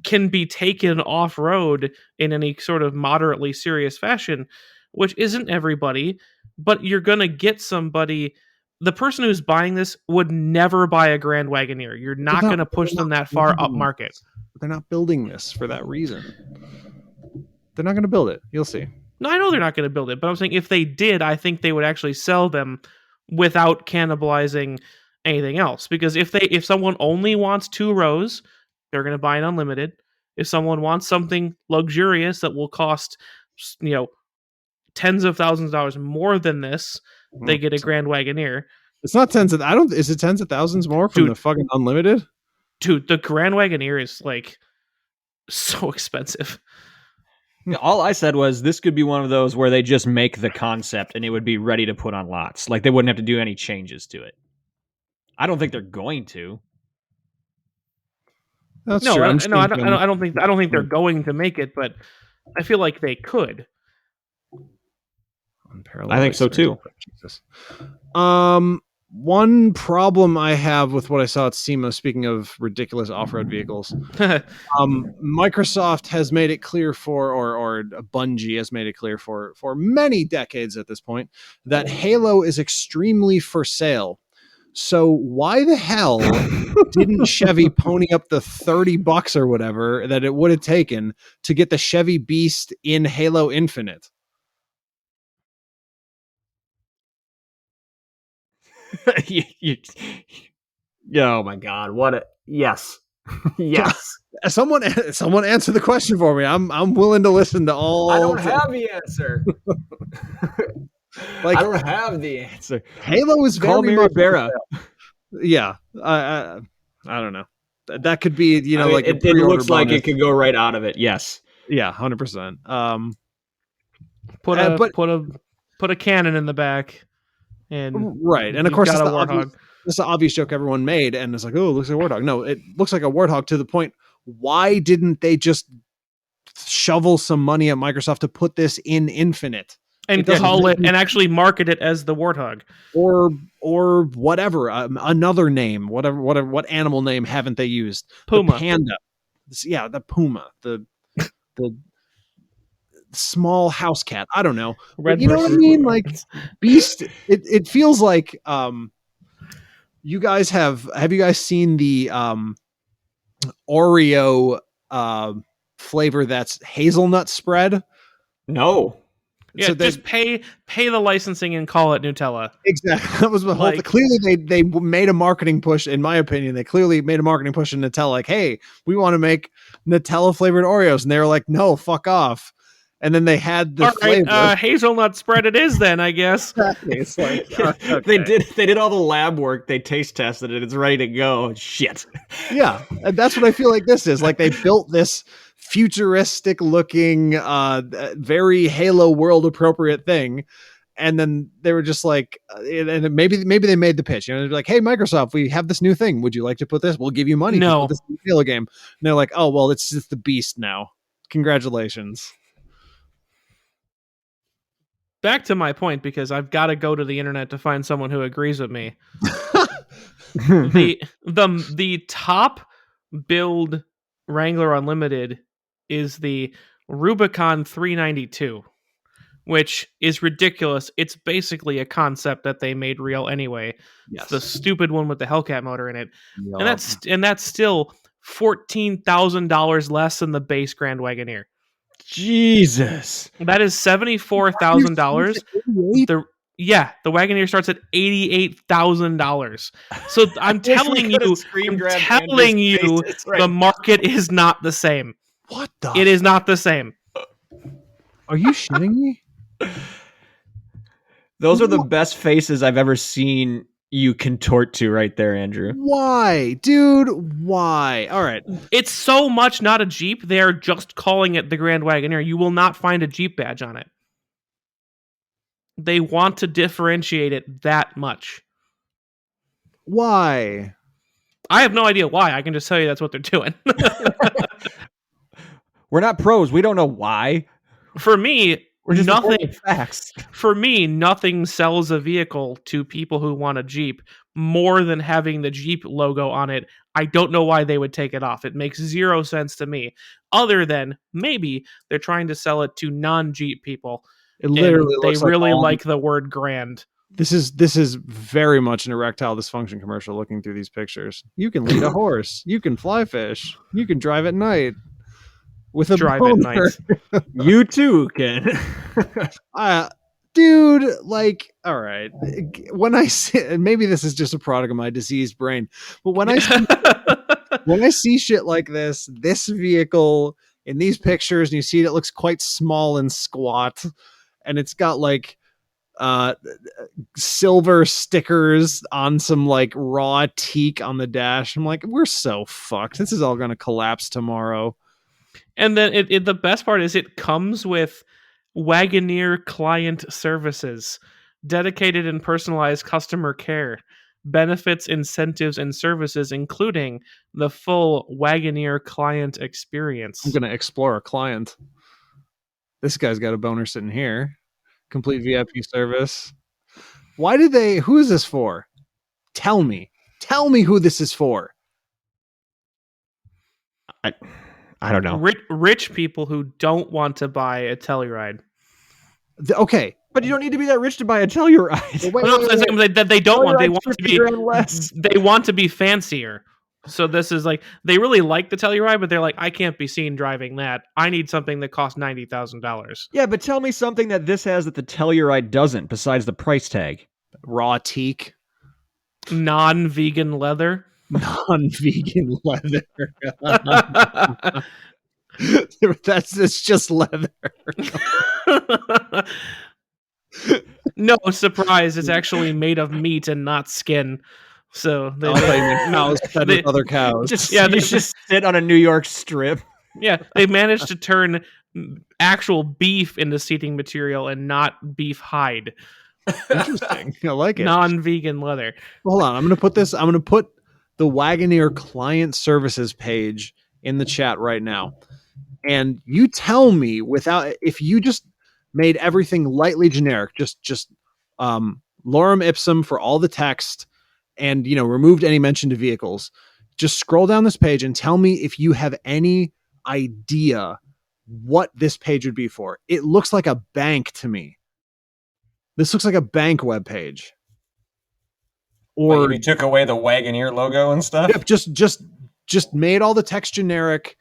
can be taken off road in any sort of moderately serious fashion, which isn't everybody, but you're going to get somebody. The person who's buying this would never buy a Grand Wagoneer. You're not going to push them that far up market. They're not building this for that reason. They're not going to build it. You'll see. No, I know they're not going to build it, but I'm saying if they did, I think they would actually sell them without cannibalizing anything else. Because if someone only wants 2 rows, they're going to buy an unlimited. If someone wants something luxurious that will cost, tens of thousands of dollars more than this, they get a Grand Wagoneer. It's not tens of. Is it tens of thousands more from the fucking unlimited? Dude, the Grand Wagoneer is like so expensive. All I said was this could be one of those where they just make the concept and it would be ready to put on lots. Like they wouldn't have to do any changes to it. I don't think they're going to. That's true. I don't think they're going to make it, but I feel like they could. I think so too. Jesus. One problem I have with what I saw at SEMA, speaking of ridiculous off-road vehicles, Microsoft has made it clear or Bungie has made it clear for many decades at this point that Halo is extremely for sale. So why the hell didn't Chevy pony up the $30 or whatever that it would have taken to get the Chevy Beast in Halo Infinite? Oh my god! Yes. Someone answer the question for me. I'm willing to listen to all. I don't have the answer. I don't have the answer. Halo is call Mary Barra. Yeah, I don't know. That could be it looks like it could go right out of it. Yes. Yeah, 100%. Put a cannon in the back. And right, and of course, this is the obvious joke everyone made, and it's like, oh, it looks like a Warthog. No, it looks like a Warthog to the point. Why didn't they just shovel some money at Microsoft to put this in Infinite and call it and actually market it as the Warthog or whatever, another name, whatever, what animal name haven't they used? Puma, the panda, yeah, the puma, the small house cat. I don't know. You know what I mean? Like Beast. It feels like you guys have you guys seen the Oreo flavor that's hazelnut spread? No. Yeah, so just pay the licensing and call it Nutella. Exactly. That was my whole thing. Clearly they made a marketing push, in my opinion. They clearly made a marketing push in Nutella, like, hey, we want to make Nutella flavored Oreos. And they were like, no, fuck off. And then they had the flavor. Hazelnut spread it is then, I guess. It's like, okay. They did all the lab work. They taste tested it. It's ready to go. Shit. Yeah. And that's what I feel like this is. Like they built this futuristic looking, very Halo world appropriate thing. And then they were just like, and maybe they made the pitch. They're like, hey, Microsoft, we have this new thing. Would you like to put this? We'll give you money to put this in the Halo game. And they're like, oh, well, it's just the Beast now. Congratulations. Back to my point, because I've got to go to the internet to find someone who agrees with me. the top build Wrangler Unlimited is the Rubicon 392, which is ridiculous. It's basically a concept that they made real anyway. Yes. It's the stupid one with the Hellcat motor in it. Yep. And that's still $14,000 less than the base Grand Wagoneer. Jesus, that is $74,000. The Wagoneer starts at $88,000. So I'm telling you, the market is not the same. What the? It is not the same. Are you shitting me? Those are the best faces I've ever seen you contort to right there, Andrew. Why, dude? Why? All right. It's so much not a Jeep. They're just calling it the Grand Wagoneer. You will not find a Jeep badge on it. They want to differentiate it that much. Why? I have no idea why. I can just tell you that's what they're doing. We're not pros. We don't know why. For me, we're just nothing facts. For me, nothing sells a vehicle to people who want a Jeep more than having the Jeep logo on it. I don't know why they would take it off. It makes zero sense to me, other than maybe they're trying to sell it to non-Jeep people. It literally they really like the word grand. This is very much an erectile dysfunction commercial. Looking through these pictures, you can lead a horse, you can fly fish, you can drive at night. with a drive boner. at night. You too can. Dude, like, all right. When I see, and maybe this is just a product of my diseased brain, but when I see shit like this vehicle in these pictures, and you see it looks quite small and squat, and it's got like silver stickers on some like raw teak on the dash. I'm like, we're so fucked. This is all gonna collapse tomorrow. And then the best part is it comes with Wagoneer client services, dedicated and personalized customer care, benefits, incentives, and services, including the full Wagoneer client experience. I'm gonna explore a client. This guy's got a boner sitting here. Complete VIP service. Why did they? Who is this for? Tell me who this is for. I don't know. Rich people who don't want to buy a Telluride. Okay, but you don't need to be that rich to buy a Telluride. That they don't want. They want to be less. They want to be fancier. So this is like they really like the Telluride, but they're like, I can't be seen driving that. I need something that costs $90,000. Yeah, but tell me something that this has that the Telluride doesn't, besides the price tag. Raw teak, non-vegan leather. Non-vegan leather. It's just leather. No surprise, it's actually made of meat and not skin. So they cows fed with other cows. They just sit on a New York strip. Yeah, they managed to turn actual beef into seating material and not beef hide. Interesting. I like it. Non-vegan leather. Hold on, I'm going to put the Wagoneer client services page in the chat right now. And you tell me if you just made everything lightly generic, just lorem ipsum for all the text and, removed any mention to vehicles, just scroll down this page and tell me if you have any idea what this page would be for. It looks like a bank to me. This looks like a bank webpage. Or you took away the Wagoneer logo and stuff? Yep, just made all the text generic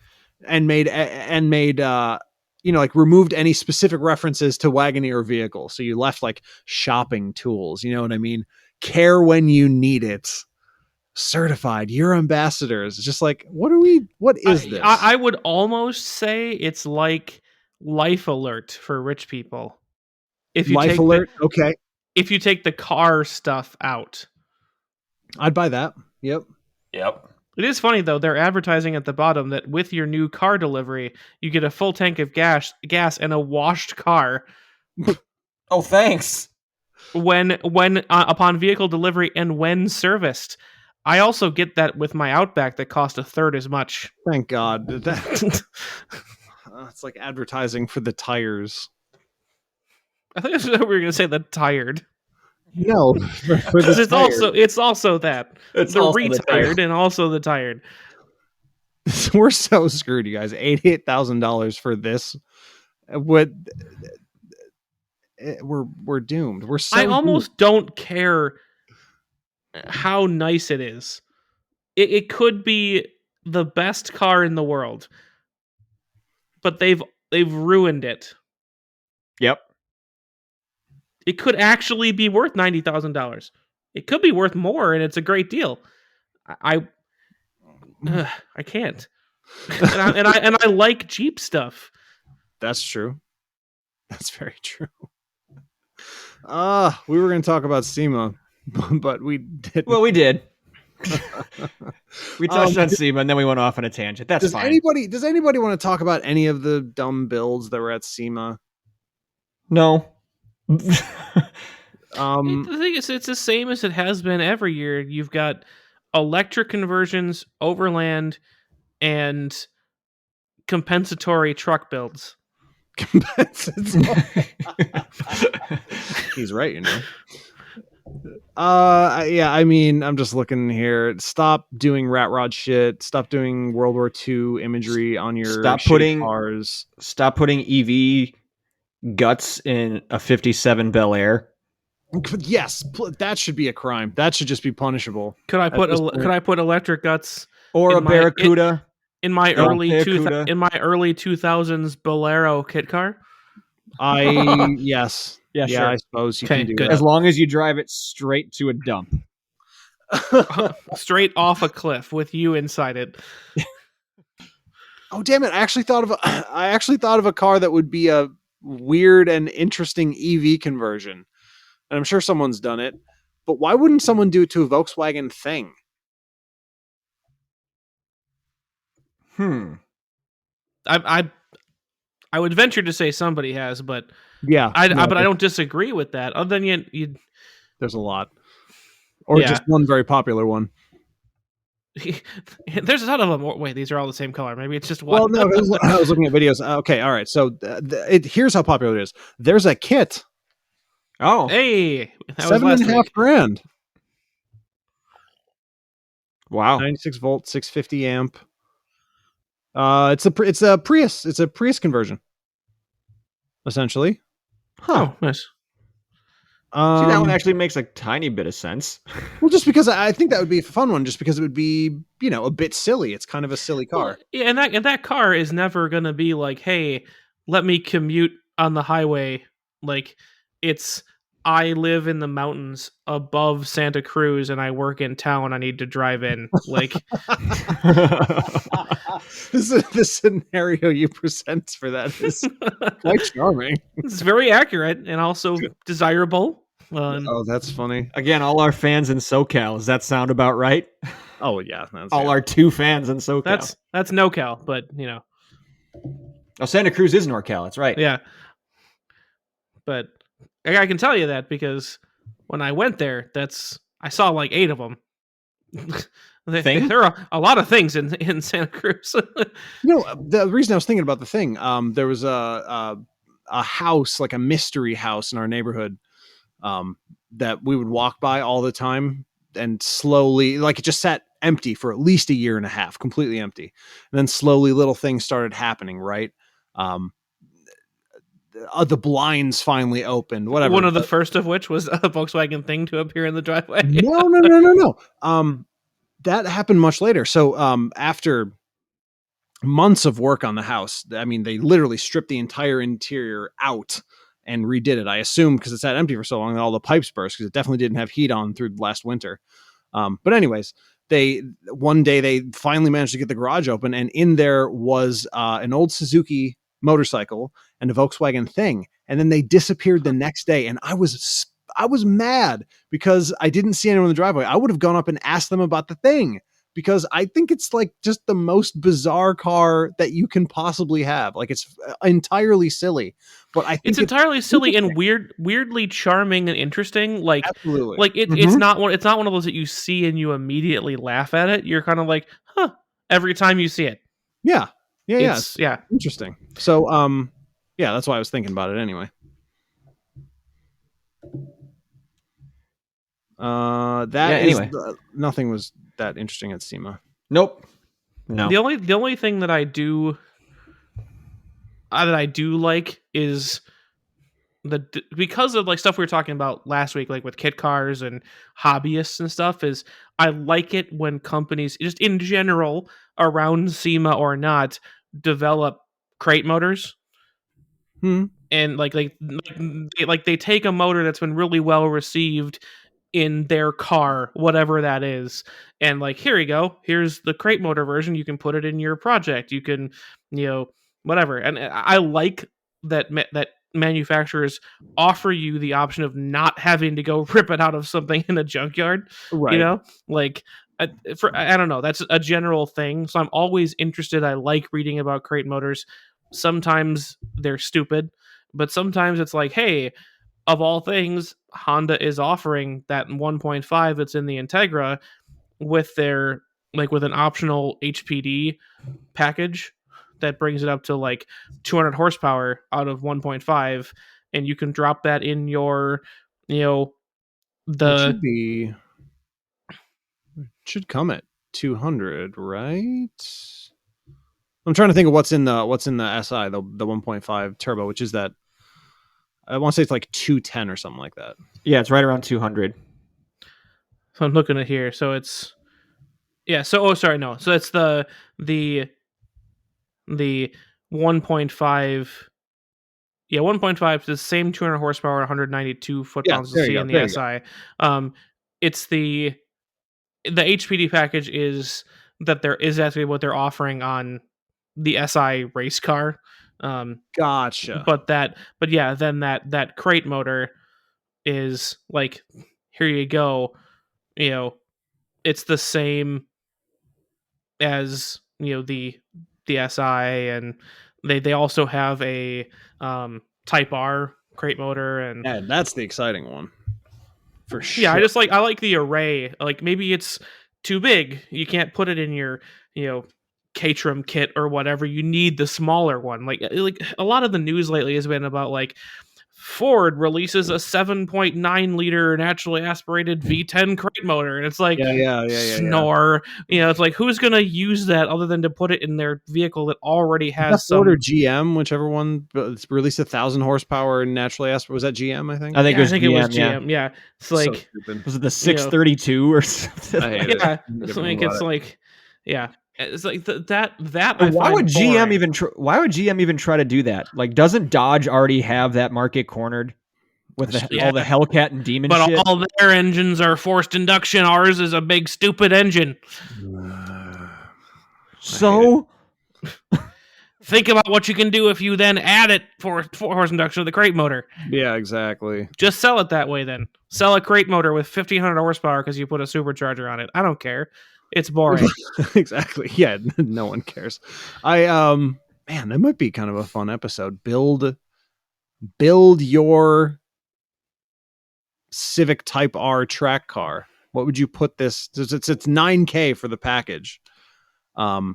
and made removed any specific references to Wagoneer vehicle. So you left like shopping tools, you know what I mean? Care when you need it. Certified, your ambassadors. It's just like, what is this? I would almost say it's like Life Alert for rich people. If you Life Alert, okay. If you take the car stuff out. I'd buy that. Yep. It is funny, though, they're advertising at the bottom that with your new car delivery, you get a full tank of gas and a washed car. Oh, thanks. When upon vehicle delivery and when serviced. I also get that with my Outback that cost a third as much. Thank God. It's like advertising for the tires. I think that's what we were going to say, the tired. No, it's also that. It's the retired and also the tired. We're so screwed, you guys. $88,000 for this. We're doomed. We're so I almost don't care how nice it is. It could be the best car in the world, but they've ruined it. Yep. It could actually be worth $90,000. It could be worth more, and it's a great deal. I can't, and I like Jeep stuff. That's true. That's very true. We were going to talk about SEMA, but we didn't. Well, we did. We touched on SEMA, and then we went off on a tangent. That's fine. Does anybody want to talk about any of the dumb builds that were at SEMA? No. The thing is, it's the same as it has been every year. You've got electric conversions, overland, and compensatory truck builds. He's right, yeah, I mean, I'm just looking here. Stop doing rat rod shit. Stop doing World War II imagery on your cars. Stop putting EV guts in a 57 Bel Air. Yes, that should be a crime. That should just be punishable. Could I put electric guts or a Barracuda? in my No, early Cuda. in my early 2000s Bolero kit car. Yes. Yeah, Yeah, sure. I suppose you Okay, can do good. As long as you drive it straight to a dump. that. Straight off a cliff with you inside it. Oh damn it! I actually thought of a car that would be a weird and interesting EV conversion, and I'm sure someone's done it. But why wouldn't someone do it to a Volkswagen thing? I would venture to say somebody has, but Yeah, I no, but I don't disagree with that. Other than you there's a lot, or Yeah. just one very popular one. there's a ton of them. Wait, these are all the same color. Maybe it's just one. Well, no, I was looking at videos. Okay, all right. So here's how popular it is. There's a kit, Oh, Hey, that was $7.5 last week. grand, wow. 96 volt, 650 amp. It's a Prius. It's a Prius conversion, essentially. Oh, nice. See, that one actually makes a tiny bit of sense. Well, just because I think that would be a fun one, just because it would be, a bit silly. It's kind of a silly car. Well, yeah, and that car is never gonna be like, hey, let me commute on the highway. Like, it's I live in the mountains above Santa Cruz and I work in town. I need to drive in. Like, The scenario you present for that is quite charming. it's very accurate and also desirable. Oh, that's funny. Again, all our fans in SoCal. Does that sound about right? Oh yeah, that's All our 2 fans in SoCal. That's NoCal, but Oh, Santa Cruz is NorCal. That's right. yeah. But I can tell you that because when I went there, I saw like 8 of them. There are a lot of things in Santa Cruz. The reason I was thinking about the thing, there was a house, like a mystery house in our neighborhood, that we would walk by all the time, and slowly, like, it just sat empty for at least a year and a half, completely empty. And then slowly little things started happening, right? The blinds finally opened, whatever. One of the first of which was a Volkswagen thing to appear in the driveway. No. That happened much later. So after months of work on the house, I mean, they literally stripped the entire interior out and redid it. I assume because it sat empty for so long that all the pipes burst, because it definitely didn't have heat on through last winter. But anyways, one day they finally managed to get the garage open, and in there was an old Suzuki motorcycle and a Volkswagen thing. And then they disappeared the next day. And I was mad because I didn't see anyone in the driveway. I would have gone up and asked them about the thing, because I think it's like just the most bizarre car that you can possibly have. Like, it's entirely silly, but I think it's entirely silly and weirdly charming and interesting. Like, absolutely. Like it's not one of those that you see and you immediately laugh at it. You're kind of like, huh, every time you see it. Yeah. It's Interesting. So, yeah, that's why I was thinking about it anyway. Nothing was that interesting at SEMA. Nope. No. The only thing that I do like is because of like stuff we were talking about last week, like with kit cars and hobbyists and stuff, is I like it when companies just in general around SEMA or not develop crate motors. And like they take a motor that's been really well received in their car, whatever that is, and like, here you go, here's the crate motor version, you can put it in your project, you can whatever. And I like that manufacturers offer you the option of not having to go rip it out of something in a junkyard, right? Like, I don't know, that's a general thing. So I'm always interested. I like reading about crate motors. Sometimes they're stupid, but sometimes it's like, hey, of all things, Honda is offering that 1.5 that's in the Integra with their with an optional HPD package that brings it up to like 200 horsepower out of 1.5, and you can drop that in your it should come at 200, right? I'm trying to think of what's in the SI, the 1.5 turbo, which is that, I want to say it's like 210 or something like that. Yeah, it's right around 200. So I'm looking at here. So it's So it's the the 1.5. Yeah, 1.5 is the same 200 horsepower, 192 foot-pounds to see in the SI. It's the HPD package is that there is actually what they're offering on the SI race car. Gotcha. But yeah, then that crate motor is like, here you go. It's the same as the SI, and they also have a Type R crate motor, and yeah, that's the exciting one for sure. Yeah, I like the array. Like maybe it's too big. You can't put it in your Caterham kit or whatever. You need the smaller one. Like a lot of the news lately has been about like Ford releases a 7.9 liter naturally aspirated V10 crate motor, and it's like snore. It's like, who's gonna use that other than to put it in their vehicle that already has some. Ford or GM, whichever one. It's released 1,000 horsepower naturally aspirated. Was that GM? I think. I think it was GM. Yeah, it's like, was it the 632 or something? Yeah, it's like it's like that. Why would GM even? Why would GM even try to do that? Like, doesn't Dodge already have that market cornered with all the Hellcat and Demon but shit? All their engines are forced induction. Ours is a big stupid engine. So, think about what you can do if you then add it for forced induction to the crate motor. Yeah, exactly. Just sell it that way. Then sell a crate motor with 1,500 horsepower because you put a supercharger on it. I don't care. It's boring. Exactly. Yeah, no one cares. Man, that might be kind of a fun episode. Build your Civic Type R track car. What would you put this? It's $9,000 for the package. Yeah.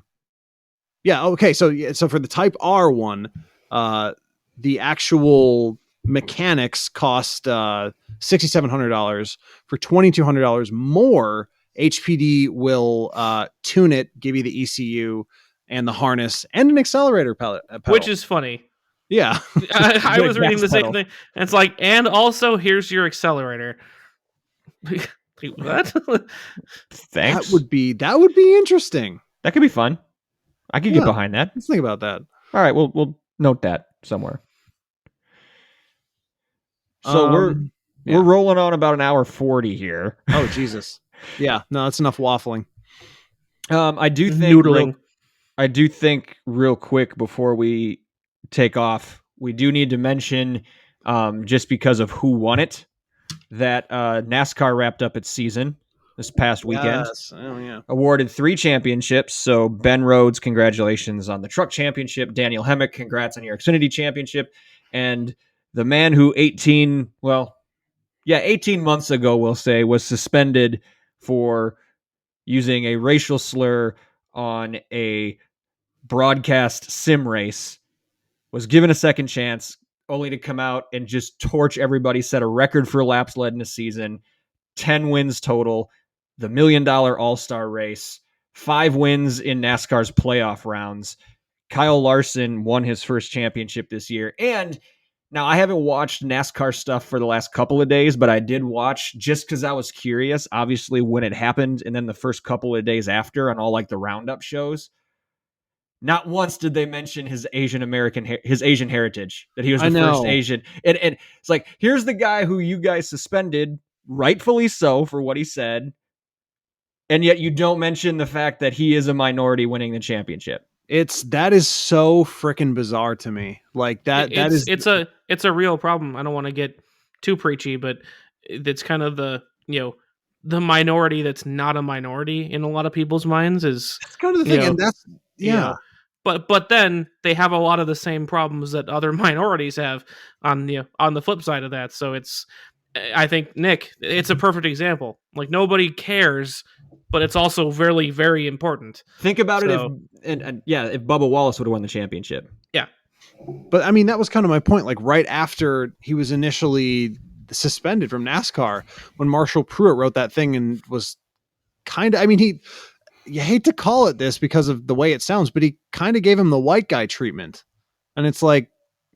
Okay. So for the Type R one, the actual mechanics cost $6,700. For $2,200 more, HPD will tune it, give you the ECU and the harness and an accelerator pedal. Which is funny. Yeah. I was reading the same thing. And it's like, and also here's your accelerator. What? Thanks. That would be interesting. That could be fun. I could get behind that. Let's think about that. All right, we'll note that somewhere. So we're rolling on about an hour 40 here. Oh Jesus. Yeah, no, that's enough waffling. I do think real quick before we take off, we do need to mention, just because of who won it, that NASCAR wrapped up its season this past weekend. Yes. Oh, yeah. Awarded 3 championships. So Ben Rhodes, congratulations on the truck championship. Daniel Hemmick, congrats on your Xfinity championship. And the man who 18 months ago, we'll say, was suspended for using a racial slur on a broadcast sim race, was given a second chance, only to come out and just torch everybody, set a record for laps led in a season, 10 wins total, the $1 million all-star race, 5 wins in NASCAR's playoff rounds. Kyle Larson won his first championship this year. And now I haven't watched NASCAR stuff for the last couple of days, but I did watch just because I was curious, obviously, when it happened, and then the first couple of days after on all like the roundup shows. Not once did they mention his Asian heritage, that he was the first Asian. And it's like, here's the guy who you guys suspended, rightfully so, for what he said. And yet you don't mention the fact that he is a minority winning the championship. That is so freaking bizarre to me. Like it's a real problem. I don't want to get too preachy, but it's kind of the minority that's not a minority in a lot of people's minds is that's kind of the thing. And that's but then they have a lot of the same problems that other minorities have on the flip side of that. So I think, Nick, it's a perfect example. Like, nobody cares, but it's also very, very important. Think about it if Bubba Wallace would have won the championship. Yeah. But I mean, that was kind of my point. Like, right after he was initially suspended from NASCAR, when Marshall Pruitt wrote that thing and was kind of, I mean, you hate to call it this because of the way it sounds, but he kind of gave him the white guy treatment. And it's like,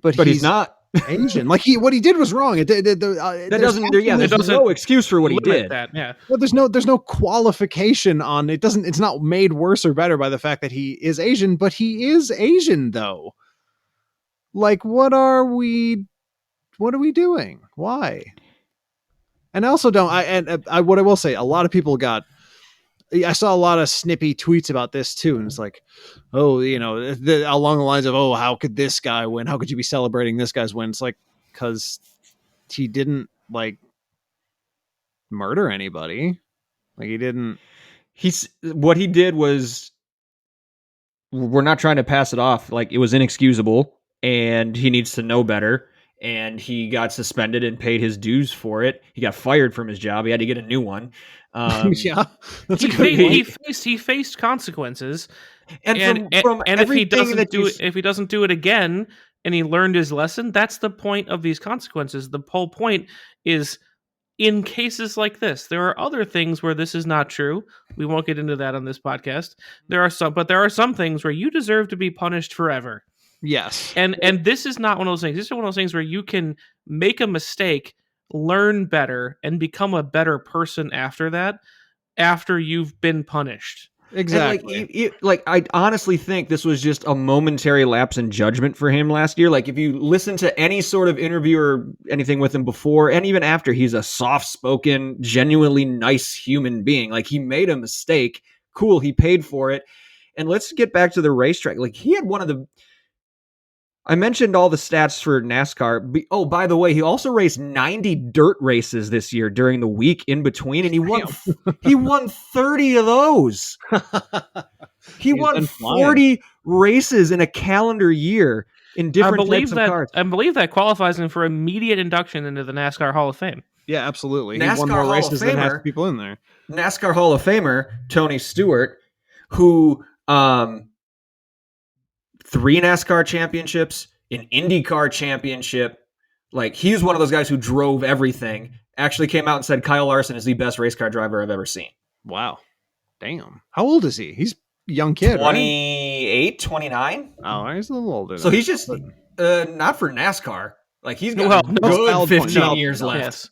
but he's not. Asian. Like what he did was wrong. There's no excuse for what he did. Well, there's no qualification on it. It's not made worse or better by the fact that he is Asian, but he is Asian though. Like, what are we doing? Why? And I also don't. What I will say, a lot of people I saw a lot of snippy tweets about this too, and it's like, oh, along the lines of, oh, how could this guy win? How could you be celebrating this guy's win? It's like, because he didn't like murder anybody. Like, he didn't. What he did was, we're not trying to pass it off. Like, it was inexcusable, and he needs to know better. And he got suspended and paid his dues for it. He got fired from his job. He had to get a new one. Yeah, he faced consequences, and if he doesn't do it again, and he learned his lesson, that's the point of these consequences. The whole point is, in cases like this, there are other things where this is not true. We won't get into that on this podcast. There are some things where you deserve to be punished forever. Yes. And this is not one of those things. This is one of those things where you can make a mistake, learn better, and become a better person after that, after you've been punished. Exactly. And I honestly think this was just a momentary lapse in judgment for him last year. Like, if you listen to any sort of interview or anything with him before and even after, he's a soft-spoken, genuinely nice human being. Like, he made a mistake. Cool, he paid for it. And let's get back to the racetrack. Like, he had one of the... I mentioned all the stats for NASCAR. Oh, by the way, he also raced 90 dirt races this year during the week in between, and he won 30 of those. He won 40 races in a calendar year in different types of cars. I believe that qualifies him for immediate induction into the NASCAR Hall of Fame. Yeah, absolutely. NASCAR he won more Hall races of Famer, than half the people in there. NASCAR Hall of Famer Tony Stewart, who 3 NASCAR championships, an IndyCar championship. Like, he's one of those guys who drove everything. Actually came out and said Kyle Larson is the best race car driver I've ever seen. Wow. Damn. How old is he? He's a young kid, 28, right? 29? Oh, he's a little older. So he's just not for NASCAR. Like, he's got a good 15 years left. Yes.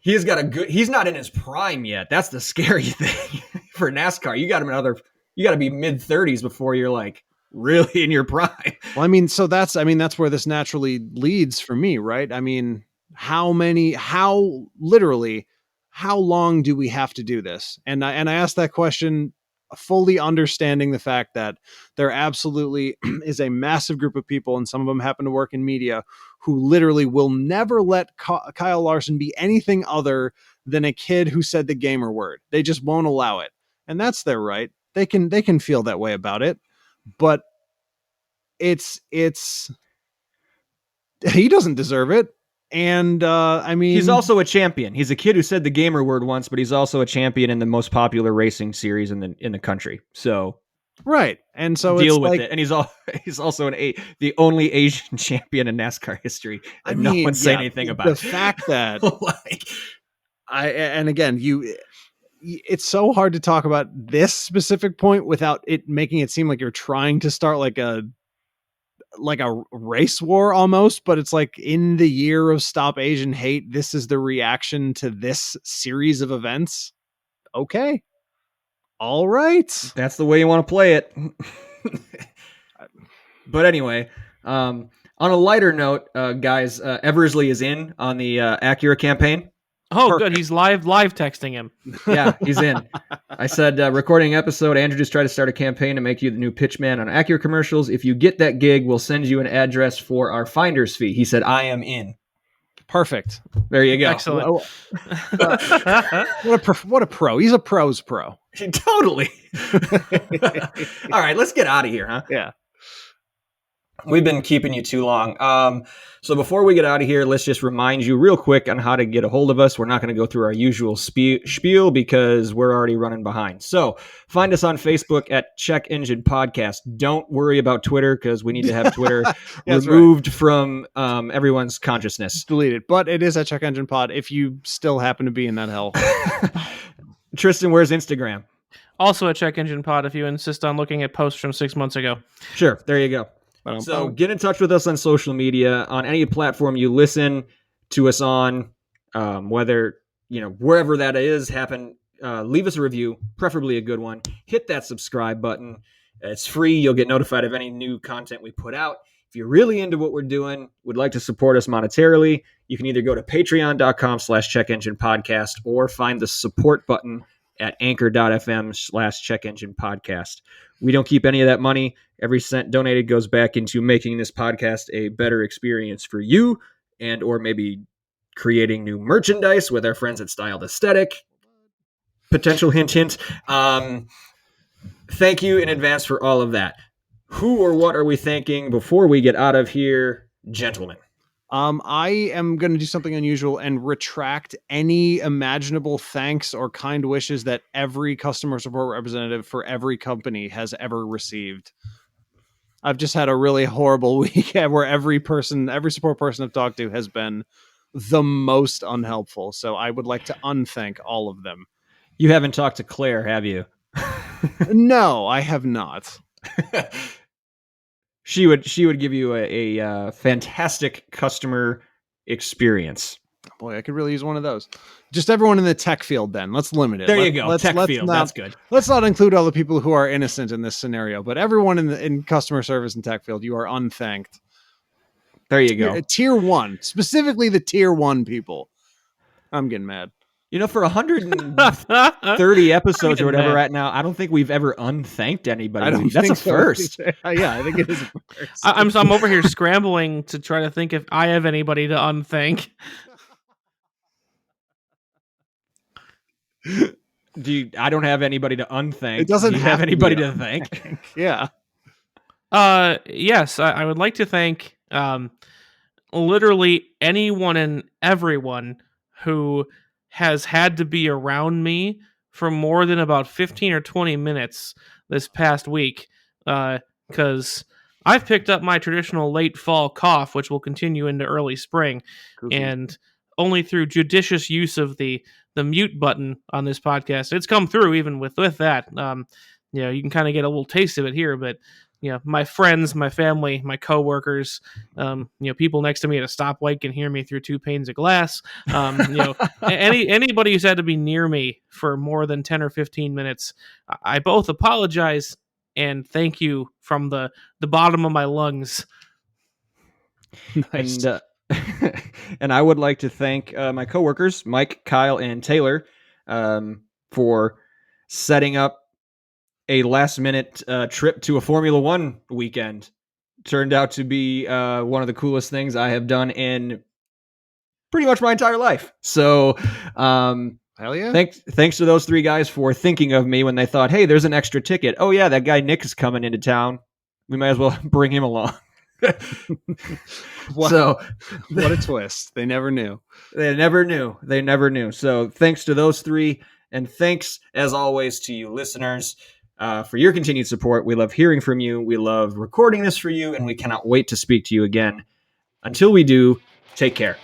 He's got a good... He's not in his prime yet. That's the scary thing. For NASCAR, you got to be mid-30s before you're like really in your prime. Well, that's where this naturally leads for me, right? I mean, how long do we have to do this? And I asked that question fully understanding the fact that there absolutely is a massive group of people, and some of them happen to work in media, who literally will never let Kyle Larson be anything other than a kid who said the gamer word. They just won't allow it. And that's their right. They can feel that way about it. But it's he doesn't deserve it. And he's also a champion. He's a kid who said the gamer word once, but he's also a champion in the most popular racing series in the country. So right, and so deal with it. And he's also the only Asian champion in NASCAR history. And no one say anything about the fact that it's so hard to talk about this specific point without it making it seem like you're trying to start like a race war almost, but it's like, in the year of Stop Asian Hate, this is the reaction to this series of events. Okay. All right. That's the way you want to play it. But anyway, on a lighter note, guys, Eversley is in on the Acura campaign. Oh, perfect. Good. He's live texting him. Yeah, he's in. I said, recording episode, Andrew just tried to start a campaign to make you the new pitchman on Acura commercials. If you get that gig, we'll send you an address for our finder's fee. He said, I am in. Perfect. There you go. Excellent. What a pro. He's a pro's pro. Totally. All right, let's get out of here, huh? Yeah. We've been keeping you too long. So before we get out of here, let's just remind you real quick on how to get a hold of us. We're not going to go through our usual spiel because we're already running behind. So find us on Facebook at Check Engine Podcast. Don't worry about Twitter because we need to have Twitter removed from everyone's consciousness. Deleted. But it is at Check Engine Pod if you still happen to be in that hell. Tristan, where's Instagram? Also at Check Engine Pod if you insist on looking at posts from 6 months ago. Sure. There you go. So get in touch with us on social media, on any platform you listen to us on, whether, wherever that is, leave us a review, preferably a good one. Hit that subscribe button. It's free. You'll get notified of any new content we put out. If you're really into what we're doing, would like to support us monetarily, you can either go to patreon.com/checkenginepodcast or find the support button at anchor.fm/checkenginepodcast. We don't keep any of that money. Every cent donated goes back into making this podcast a better experience for you, and or maybe creating new merchandise with our friends at Styled Aesthetic. Potential hint, hint. Thank you in advance for all of that. Who or what are we thanking before we get out of here, gentlemen? I am going to do something unusual and retract any imaginable thanks or kind wishes that every customer support representative for every company has ever received. I've just had a really horrible week where every support person I've talked to has been the most unhelpful. So I would like to unthank all of them. You haven't talked to Claire, have you? No, I have not. She would give you a fantastic customer experience. Boy, I could really use one of those. Just everyone in the tech field, then. Let's limit it. There you go. Tech field. That's good. Let's not include all the people who are innocent in this scenario, but everyone in customer service and tech field, you are unthanked. There you go. Tier 1. Specifically the tier 1 people. I'm getting mad. For 130 episodes or whatever right now, I don't think we've ever unthanked anybody. That's a first. Yeah, I think it is a first. I'm over here scrambling to try to think if I have anybody to unthank. I don't have anybody to unthank. It doesn't have anybody to thank. Yeah. Yes, I would like to thank literally anyone and everyone who has had to be around me for more than about 15 or 20 minutes this past week, because I've picked up my traditional late fall cough, which will continue into early spring, and only through judicious use of the mute button on this podcast, it's come through. Even with that, you can kind of get a little taste of it here, but my friends, my family, my coworkers, people next to me at a stoplight can hear me through 2 panes of glass. Anybody who's had to be near me for more than 10 or 15 minutes, I both apologize and thank you from the bottom of my lungs. Nice. And I would like to thank my coworkers, Mike, Kyle, and Taylor, for setting up a last-minute trip to a Formula One weekend. Turned out to be one of the coolest things I have done in pretty much my entire life. So, hell yeah! Thanks to those 3 guys for thinking of me when they thought, "Hey, there's an extra ticket. Oh yeah, that guy Nick is coming into town. We might as well bring him along." What a twist! They never knew. They never knew. So, thanks to those 3, and thanks as always to you listeners. For your continued support. We love hearing from you. We love recording this for you, and we cannot wait to speak to you again. Until we do, take care.